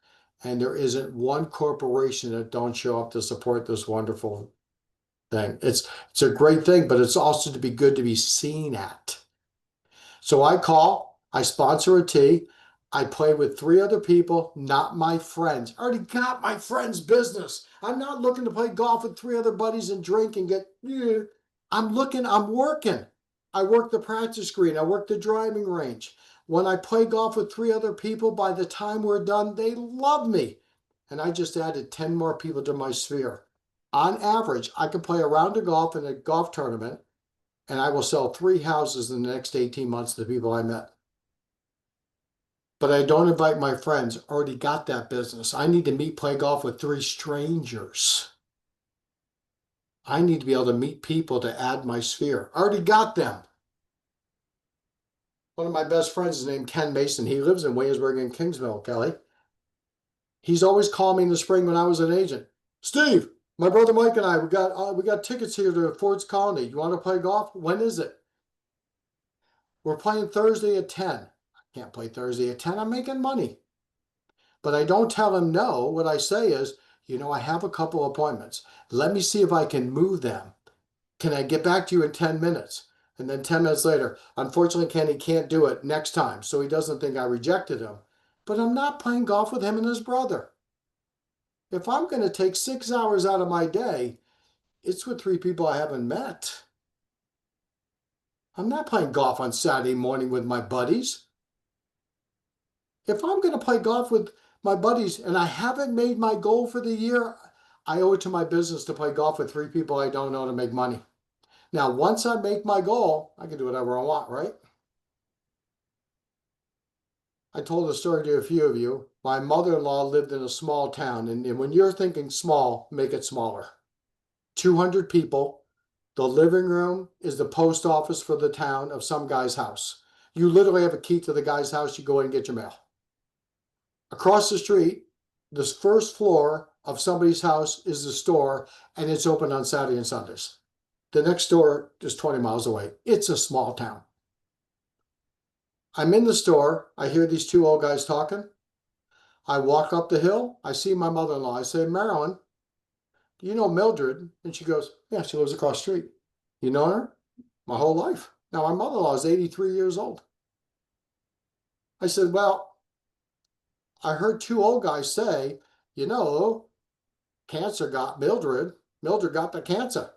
A: And there isn't one corporation that don't show up to support this wonderful thing. It's a great thing, but it's also to be good to be seen at. So I call, I sponsor a tee, I play with 3 other people, not my friends. I already got my friend's business. I'm not looking to play golf with 3 other buddies and drink and get, I'm working. I work the practice green, I work the driving range. When I play golf with 3 other people, by the time we're done, they love me. And I just added 10 more people to my sphere. On average, I can play a round of golf in a golf tournament, and I will sell 3 houses in the next 18 months to the people I met. But I don't invite my friends. Already got that business. I need to play golf with 3 strangers. I need to be able to meet people to add my sphere. Already got them. One of my best friends is named Ken Mason. He lives in Williamsburg and Kingsville, Kelly. He's always called me in the spring when I was an agent. "Steve, my brother Mike and I, we got tickets here to Forts Colony. You want to play golf? When is it?" "We're playing Thursday at 10. I can't play Thursday at 10. I'm making money. But I don't tell him no. What I say is, I have a couple appointments. Let me see if I can move them. Can I get back to you in 10 minutes? And then 10 minutes later, "Unfortunately, Kenny can't do it next time." So he doesn't think I rejected him. But I'm not playing golf with him and his brother. If I'm going to take 6 hours out of my day, it's with 3 people I haven't met. I'm not playing golf on Saturday morning with my buddies. If I'm going to play golf with my buddies and I haven't made my goal for the year, I owe it to my business to play golf with 3 people I don't know to make money. Now, once I make my goal, I can do whatever I want, right? I told a story to a few of you. My mother-in-law lived in a small town, and when you're thinking small, make it smaller. 200 people. The living room is the post office for the town of some guy's house. You literally have a key to the guy's house. You go in and get your mail. Across the street, this first floor of somebody's house is the store, and it's open on Saturday and Sundays. The next door is 20 miles away. It's a small town. I'm in the store. I hear these 2 old guys talking. I walk up the hill. I see my mother-in-law. I say, Marilyn, do you know Mildred? And she goes, yeah, she lives across the street. You know her? My whole life. Now, my mother-in-law is 83 years old. I said, well, I heard 2 old guys say, you know, cancer got Mildred. Mildred got the cancer.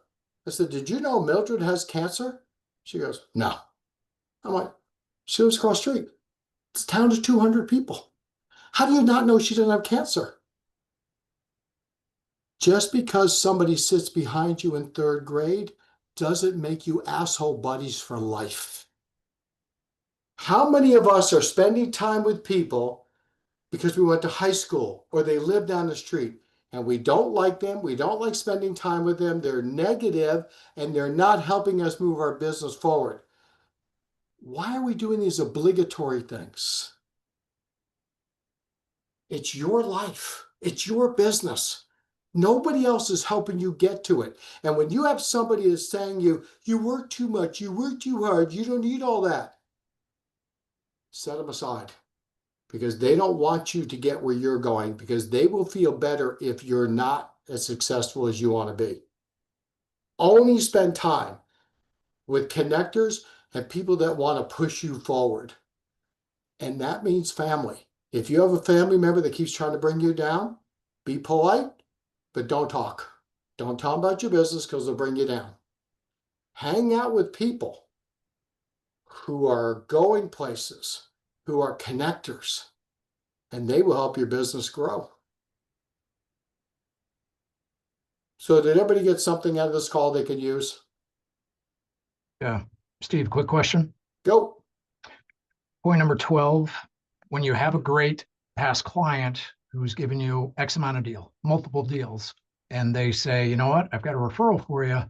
A: I said, did you know Mildred has cancer? She goes, no. I'm like, she lives across the street. This town is 200 people. How do you not know she doesn't have cancer? Just because somebody sits behind you in 3rd grade doesn't make you asshole buddies for life. How many of us are spending time with people because we went to high school or they live down the street and we don't like them, we don't like spending time with them, they're negative and they're not helping us move our business forward? Why are we doing these obligatory things? It's your life. It's your business. Nobody else is helping you get to it. And when you have somebody that's saying you work too much, you work too hard, you don't need all that, set them aside, because they don't want you to get where you're going, because they will feel better if you're not as successful as you want to be. Only spend time with connectors and people that want to push you forward. And that means family. If you have a family member that keeps trying to bring you down, be polite, but don't talk. Don't tell them about your business because they'll bring you down. Hang out with people who are going places, who are connectors, and they will help your business grow. So did everybody get something out of this call they could use?
D: Yeah. Steve, quick question.
A: Go.
D: Point number 12, when you have a great past client who's given you X amount of multiple deals, and they say, you know what, I've got a referral for you,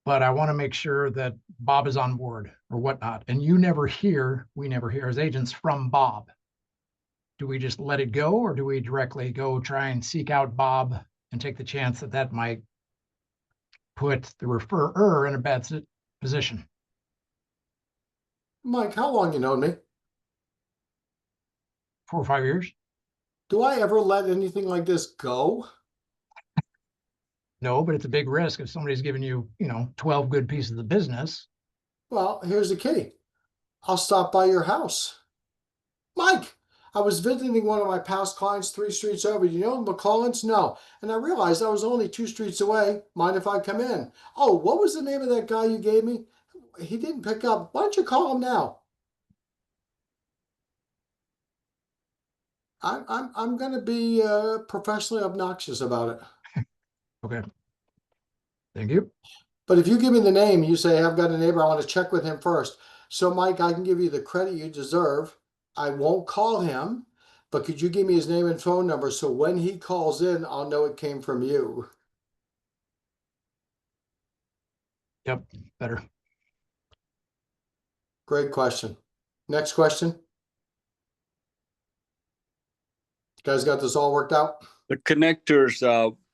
D: but I want to make sure that Bob is on board or whatnot. And we never hear as agents from Bob. Do we just let it go, or do we directly go try and seek out Bob and take the chance that might put the referrer in a bad position?
A: Mike, how long you known me?
D: 4 or 5 years?
A: Do I ever let anything like this go?
D: No, but it's a big risk if somebody's giving you, 12 good pieces of business.
A: Well, here's the key. I'll stop by your house. Mike, I was visiting one of my past clients 3 streets over. You know McClellan's? No. And I realized I was only 2 streets away. Mind if I come in? Oh, what was the name of that guy you gave me? He didn't pick up. Why don't you call him now? I'm going to be professionally obnoxious about it.
D: Okay. Thank you.
A: But if you give me the name, you say, I've got a neighbor, I want to check with him first. So, Mike, I can give you the credit you deserve. I won't call him, but could you give me his name and phone number so when he calls in, I'll know it came from you?
D: Yep, better.
A: Great question. Next question. You guys got this all worked out?
C: The connectors,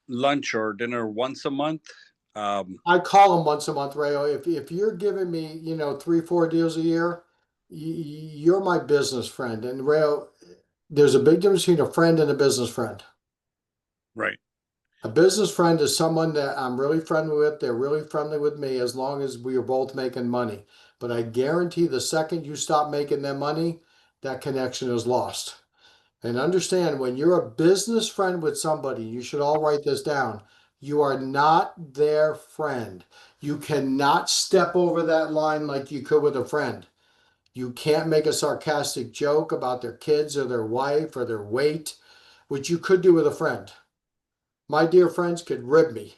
C: lunch or dinner once a month.
A: I call them once a month, Rayo. If you're giving me, 3-4 deals a year, you're my business friend. And Rayo, there's a big difference between a friend and a business friend.
C: Right.
A: A business friend is someone that I'm really friendly with. They're really friendly with me as long as we are both making money. But I guarantee the second you stop making them money, that connection is lost. And understand, when you're a business friend with somebody, you should all write this down. You are not their friend. You cannot step over that line like you could with a friend. You can't make a sarcastic joke about their kids or their wife or their weight, which you could do with a friend. My dear friends could rib me.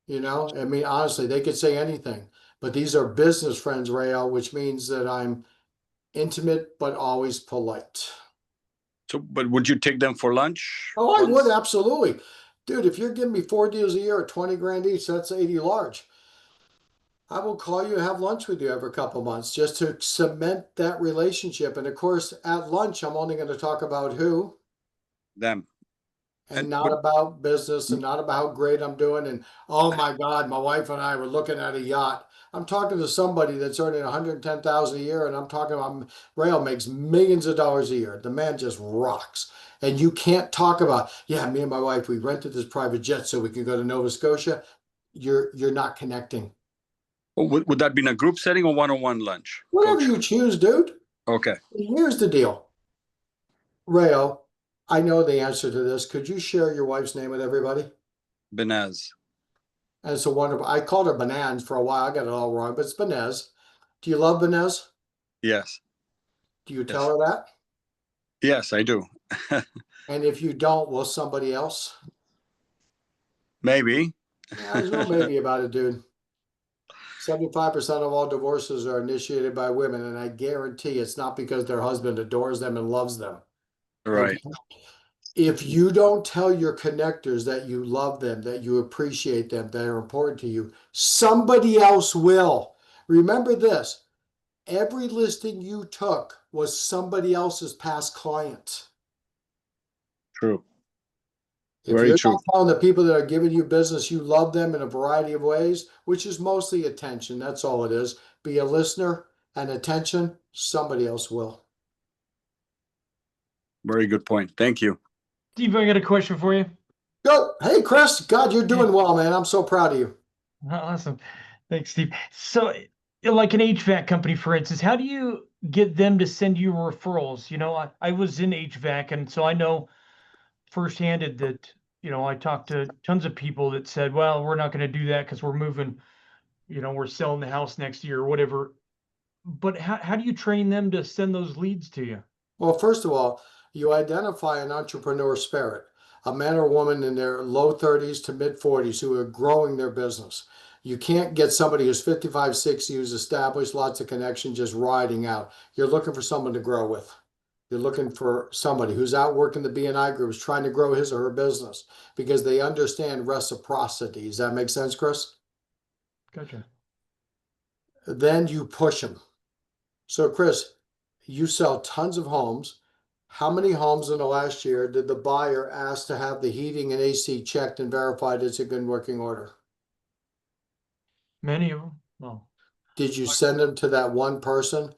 A: You know, I mean, honestly, they could say anything, but these are business friends, Rael, which means that I'm intimate but always polite.
C: So, but would you take them for lunch?
A: Oh, I would,
C: once?
A: absolutely. Dude, if you're giving me 4 deals a year at 20 grand each, that's 80 large. I will call you and have lunch with you every couple months just to cement that relationship. And of course, at lunch, I'm only going to talk about who,
C: Them.
A: and
C: And
A: not
C: but-
A: about business and not about how great I'm doing. And oh my God, my wife and I were looking at a yacht. I'm talking to somebody that's earning 110,000 a year, and I'm talking about Rail makes millions of dollars a year. The man just rocks. And you can't talk about, yeah, me and my wife, we rented this private jet so we could go to Nova Scotia. You're not connecting.
C: Would that be in a group setting or one-on-one lunch?
A: Whatever
C: Coach?
A: you choose, dude.
C: Okay.
A: Here's the deal. Rayo, I know the answer to this. Could you share your wife's name with everybody?
C: Benaz.
A: And it's a wonderful, I called her Banans for a while. I got it all wrong, but it's Benez. Do you love Benez?
C: Yes.
A: Do you tell her that?
C: Yes, I do.
A: And if you don't, will somebody else?
C: Maybe.
A: There's no maybe about it, dude. 75% of all divorces are initiated by women, and I guarantee it's not because their husband adores them and loves them.
C: Right.
A: Okay? If you don't tell your connectors that you love them, that you appreciate them, that are important to you, somebody else will. Remember this, every listing you took was somebody else's past client.
C: True.
A: If
C: Very
A: you're
C: true.
A: not telling the people that are giving you business you love them in a variety of ways, which is mostly attention, that's all it is. Be a listener and attention, somebody else will.
C: Very good point. Thank you.
I: Steve, I got a question for you.
A: Go. Hey, Chris. God, you're doing well, man. I'm so proud of you.
I: Awesome. Thanks, Steve. So, like an HVAC company, for instance, how do you get them to send you referrals? You know, I was in HVAC, and so I know firsthand that, you know, I talked to tons of people that said, well, we're not going to do that because we're moving, you know, we're selling the house next year or whatever. But how do you train them to send those leads to you?
A: Well, first of all, you identify an entrepreneur spirit, a man or woman in their low 30s to mid 40s who are growing their business. You can't get somebody who's 55, 60, who's established, lots of connection, just riding out. You're looking for someone to grow with. You're looking for somebody who's out working the BNI groups, trying to grow his or her business because they understand reciprocity. Does that make sense, Chris?
I: Gotcha.
A: Then you push them. So, Chris, you sell tons of homes. How many homes in the last year did the buyer ask to have the heating and AC checked and verified it's a good working order?
I: Many of them. Well,
A: Did you send them to that one person?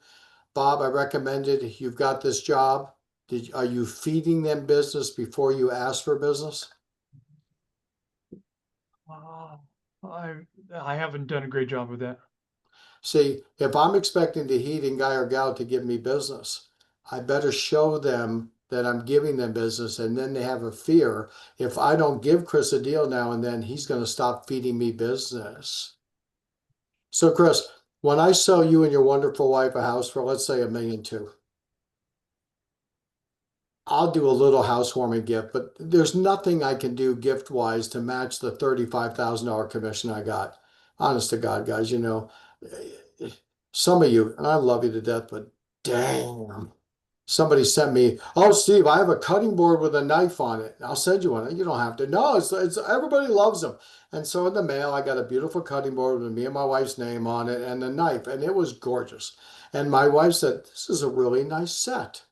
A: Bob, I recommended you've got this job. Are you feeding them business before you ask for business?
I: I haven't done a great job with that.
A: See, if I'm expecting the heating guy or gal to give me business, I better show them that I'm giving them business, and then they have a fear. If I don't give Chris a deal now and then, he's going to stop feeding me business. So, Chris, when I sell you and your wonderful wife a house for, let's say, $1.2 million, I'll do a little housewarming gift, but there's nothing I can do gift-wise to match the $35,000 commission I got. Honest to God, guys, you know, some of you, and I love you to death, but damn. Somebody sent me, oh, Steve, I have a cutting board with a knife on it. I'll send you one. You don't have to. No, it's everybody loves them. And so in the mail, I got a beautiful cutting board with me and my wife's name on it and a knife, and it was gorgeous. And my wife said, this is a really nice set.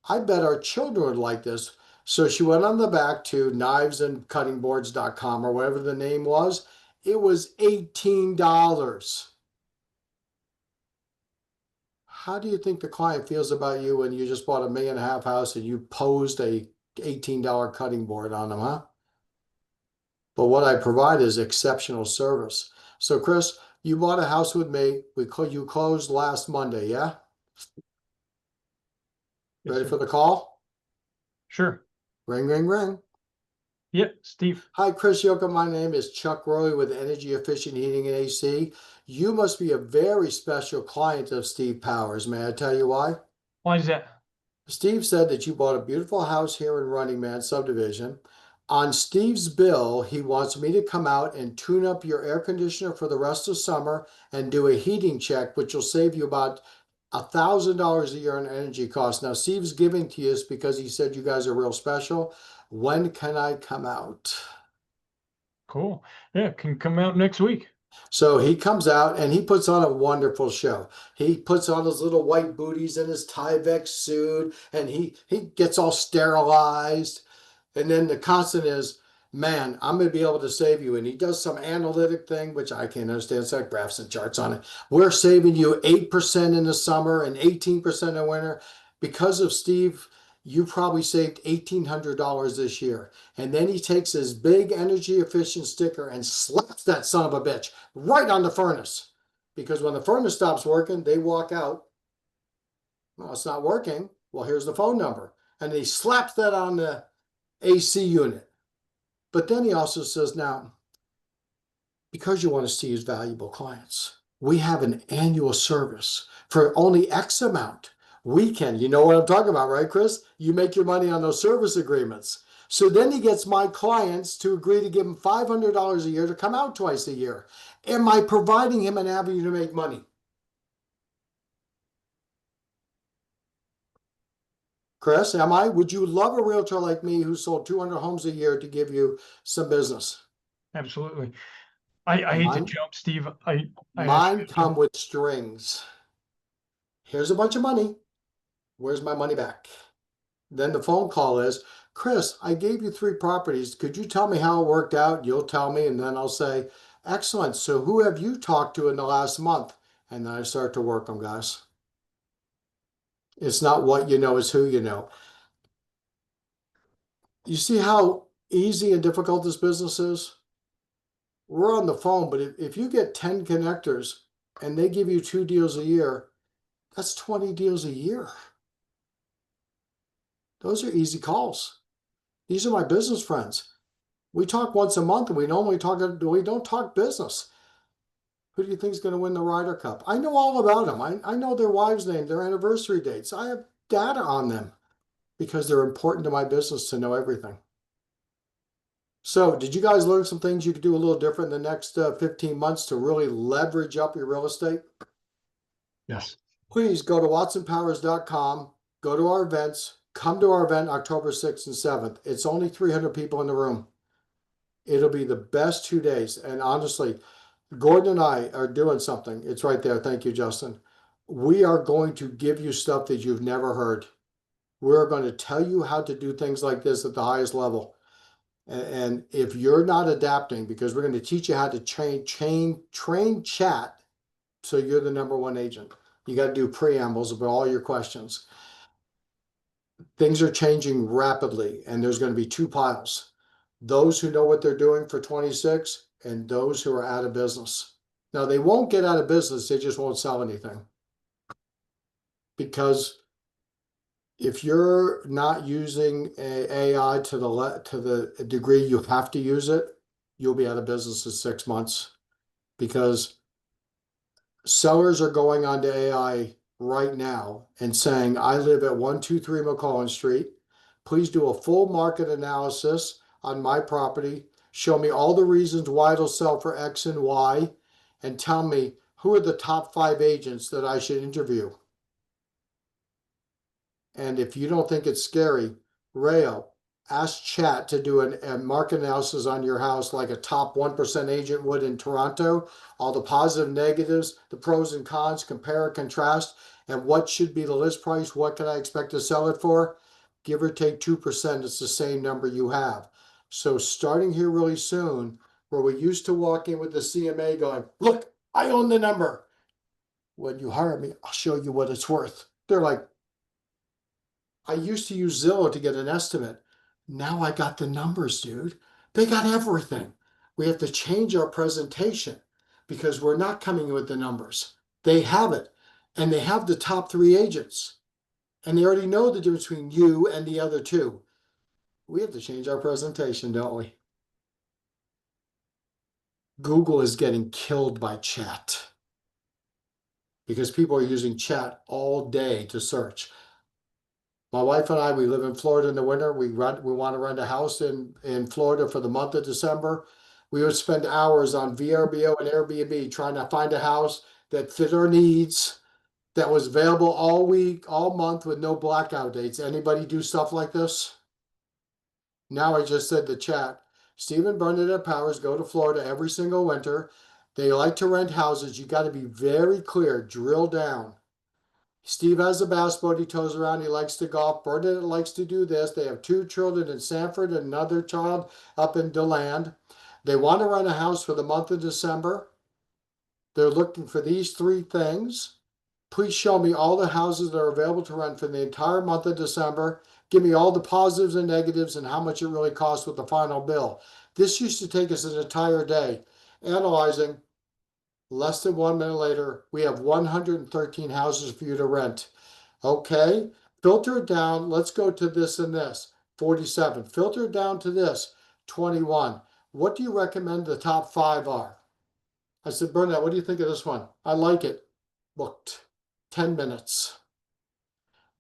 A: I bet our children would like this. So she went on the back to knivesandcuttingboards.com or whatever the name was. It was $18. How do you think the client feels about you when you just bought a $1.5 million house and you posed a $18 cutting board on them, huh? But what I provide is exceptional service. So, Chris, you bought a house with me. You closed last Monday, yeah?
I: Yes,
A: Ready
I: sir.
A: for the call?
I: Sure.
A: Ring, ring, ring.
I: Yep, Steve.
A: Hi, Chris Yoka. My name is Chuck Roy with Energy Efficient Heating and AC. You must be a very special client of Steve Powers. May I tell you why?
I: Why is that?
A: Steve said that you bought a beautiful house here in Running Man subdivision. On Steve's bill, he wants me to come out and tune up your air conditioner for the rest of summer and do a heating check, which will save you about $1,000 a year in energy costs. Now, Steve's giving to you because he said you guys are real special. When can I come out?
I: Cool. Yeah, can come out next week.
A: So he comes out and he puts on a wonderful show. He puts on his little white booties and his Tyvek suit, and he gets all sterilized. And then the constant is, man, I'm going to be able to save you. And he does some analytic thing, which I can't understand. It's like graphs and charts on it. We're saving you 8% in the summer and 18% in the winter. Because of Steve, you probably saved $1,800 this year. And then he takes his big energy efficient sticker and slaps that son of a bitch right on the furnace. Because when the furnace stops working, they walk out. Well, it's not working. Well, here's the phone number. And he slaps that on the AC unit. But then he also says, now, because you want to see his valuable clients, we have an annual service for only X amount. We can, you know what I'm talking about, right, Chris? You make your money on those service agreements. So then he gets my clients to agree to give him $500 a year to come out twice a year. Am I providing him an avenue to make money? Chris, am I? Would you love a realtor like me who sold 200 homes a year to give you some business?
I: Absolutely. I hate to jump, Steve.
A: Mine come with strings. Here's a bunch of money. Where's my money back? Then the phone call is, Chris, I gave you 3 properties. Could you tell me how it worked out? You'll tell me, and then I'll say, excellent. So who have you talked to in the last month? And then I start to work them, guys. It's not what you know, it's who you know. You see how easy and difficult this business is? We're on the phone, but if you get 10 connectors and they give you 2 deals a year, that's 20 deals a year. Those are easy calls. These are my business friends. We talk once a month, and we don't talk business. Who do you think is going to win the Ryder Cup? I know all about them. I know their wives' name, their anniversary dates. I have data on them because they're important to my business to know everything. So did you guys learn some things you could do a little different in the next 15 months to really leverage up your real estate?
D: Yes.
A: Please go to watsonpowers.com, go to our events, come to our event October 6th and 7th. It's only 300 people in the room. It'll be the best 2 days. And honestly, Gordon and I are doing something. It's right there. Thank you, Justin. We are going to give you stuff that you've never heard. We're going to tell you how to do things like this at the highest level. And if you're not adapting, because we're going to teach you how to train chat so you're the #1 agent. You got to do preambles about all your questions. Things are changing rapidly, and there's going to be 2 piles. Those who know what they're doing for 26 and those who are out of business. Now, they won't get out of business. They just won't sell anything. Because if you're not using AI to the degree you have to use it, you'll be out of business in 6 months. Because sellers are going onto AI right now and saying, I live at 123 McCollin Street. Please do a full market analysis on my property. Show me all the reasons why it'll sell for X and Y, and tell me who are the top 5 agents that I should interview. And if you don't think it's scary, Rayo, ask chat to do a market analysis on your house like a top 1% agent would in Toronto. All the positive, negatives, the pros and cons, compare, contrast, and what should be the list price. What can I expect to sell it for? Give or take 2%. It's the same number you have. So starting here really soon, where we used to walk in with the CMA going, look, I own the number. When you hire me, I'll show you what it's worth. They're like, I used to use Zillow to get an estimate. Now I got the numbers, dude. They got everything. We have to change our presentation because we're not coming in with the numbers. They have it. And they have the top 3 agents. And they already know the difference between you and the other 2. we have to change our presentation, don't we? Google is getting killed by chat because people are using chat all day to search. My wife and I, we live in Florida in the winter. We want to rent a house in Florida for the month of December. We would spend hours on VRBO and Airbnb trying to find a house that fit our needs, that was available all week, all month with no blackout dates. Anybody do stuff like this? Now I just said the chat. Steve and Bernadette Powers go to Florida every single winter. They like to rent houses. You got to be very clear, drill down. Steve has a bass boat he tows around. He likes to golf. Bernadette likes to do this. They have 2 children in Sanford and another child up in DeLand. They want to rent a house for the month of December. They're looking for these 3 things. Please show me all the houses that are available to rent for the entire month of December. Give me all the positives and negatives and how much it really costs with the final bill. This used to take us an entire day analyzing. Less than 1 minute later, we have 113 houses for you to rent. Okay, filter it down. Let's go to this and this, 47. Filter it down to this, 21. What do you recommend the top 5 are? I said, Bernadette, what do you think of this one? I like it. Booked. 10 minutes.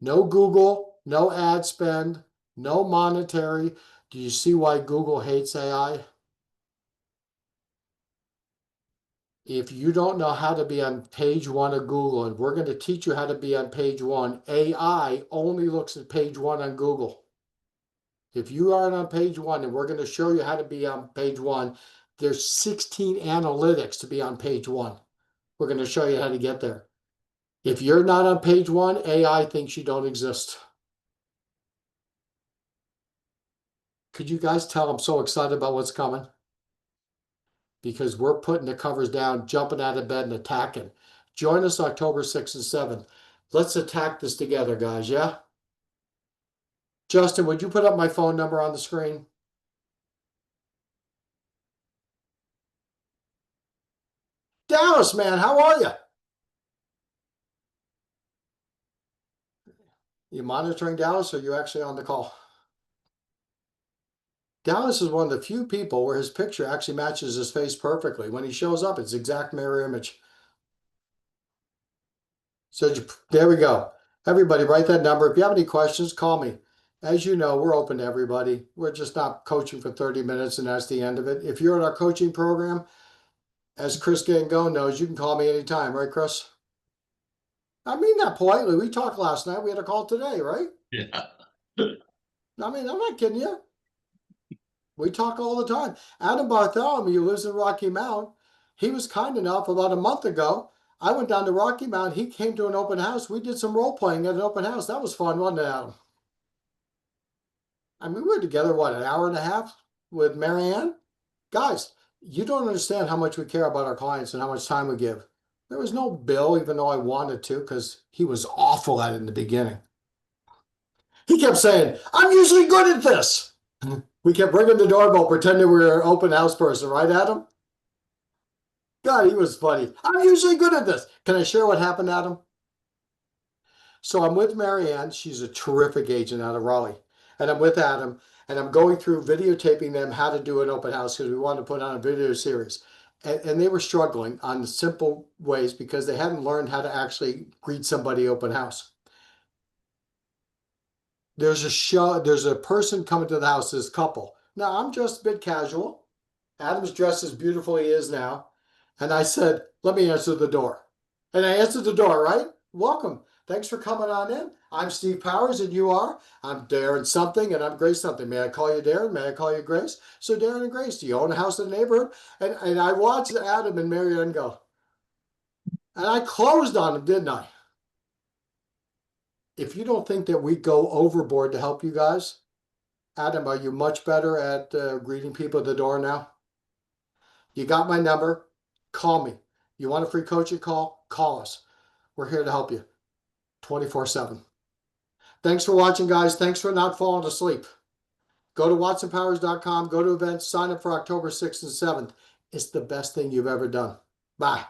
A: No Google, no ad spend, no monetary. Do you see why Google hates AI? If you don't know how to be on page 1 of Google, and we're going to teach you how to be on page 1, AI only looks at page 1 on Google. If you aren't on page 1, and we're going to show you how to be on page 1, there's 16 analytics to be on page 1. We're going to show you how to get there. If you're not on page 1, AI thinks you don't exist. Could you guys tell I'm so excited about what's coming? Because we're putting the covers down, jumping out of bed and attacking. Join us October 6th and 7th. Let's attack this together, guys, yeah? Justin, would you put up my phone number on the screen? Dallas, man, how are you? You monitoring Dallas, or are you actually on the call? Dallas is one of the few people where his picture actually matches his face perfectly. When he shows up, it's exact mirror image. So there we go. Everybody write that number. If you have any questions, call me. As you know, we're open to everybody. We're just not coaching for 30 minutes and that's the end of it. If you're in our coaching program, as Chris Gangone knows, you can call me anytime, right, Chris? I mean that politely. We talked last night. We had a call today, right?
E: Yeah.
A: I mean, I'm not kidding you. We talk all the time. Adam Bartholomew lives in Rocky Mount. He was kind enough about a month ago. I went down to Rocky Mount. He came to an open house. We did some role playing at an open house. That was fun, wasn't it, Adam? I mean, we were together, what, an hour and a half with Marianne? Guys, you don't understand how much we care about our clients and how much time we give. There was no bill, even though I wanted to, because he was awful at it in the beginning. He kept saying, I'm usually good at this. We kept ringing the doorbell, pretending we were an open house person, right, Adam? God, he was funny. I'm usually good at this. Can I share what happened, Adam? So I'm with Marianne. She's a terrific agent out of Raleigh. And I'm with Adam, and I'm going through videotaping them how to do an open house because we wanted to put on a video series. And they were struggling on the simple ways because they hadn't learned how to actually greet somebody open house. There's a person coming to the house, this couple. Now, I'm just a bit casual. Adam's dressed as beautiful he is now. And I said, let me answer the door. And I answered the door, right? Welcome. Thanks for coming on in. I'm Steve Powers, and you are? I'm Darren something, and I'm Grace something. May I call you Darren? May I call you Grace? So Darren and Grace, do you own a house in the neighborhood? And I watched Adam and Marianne go. And I closed on them, didn't I? If you don't think that we go overboard to help you guys, Adam, are you much better at greeting people at the door now? You got my number. Call me. You want a free coaching call? Call us. We're here to help you 24/7. Thanks for watching, guys. Thanks for not falling asleep. Go to watsonpowers.com, go to events, sign up for October 6th and 7th. It's the best thing you've ever done. Bye.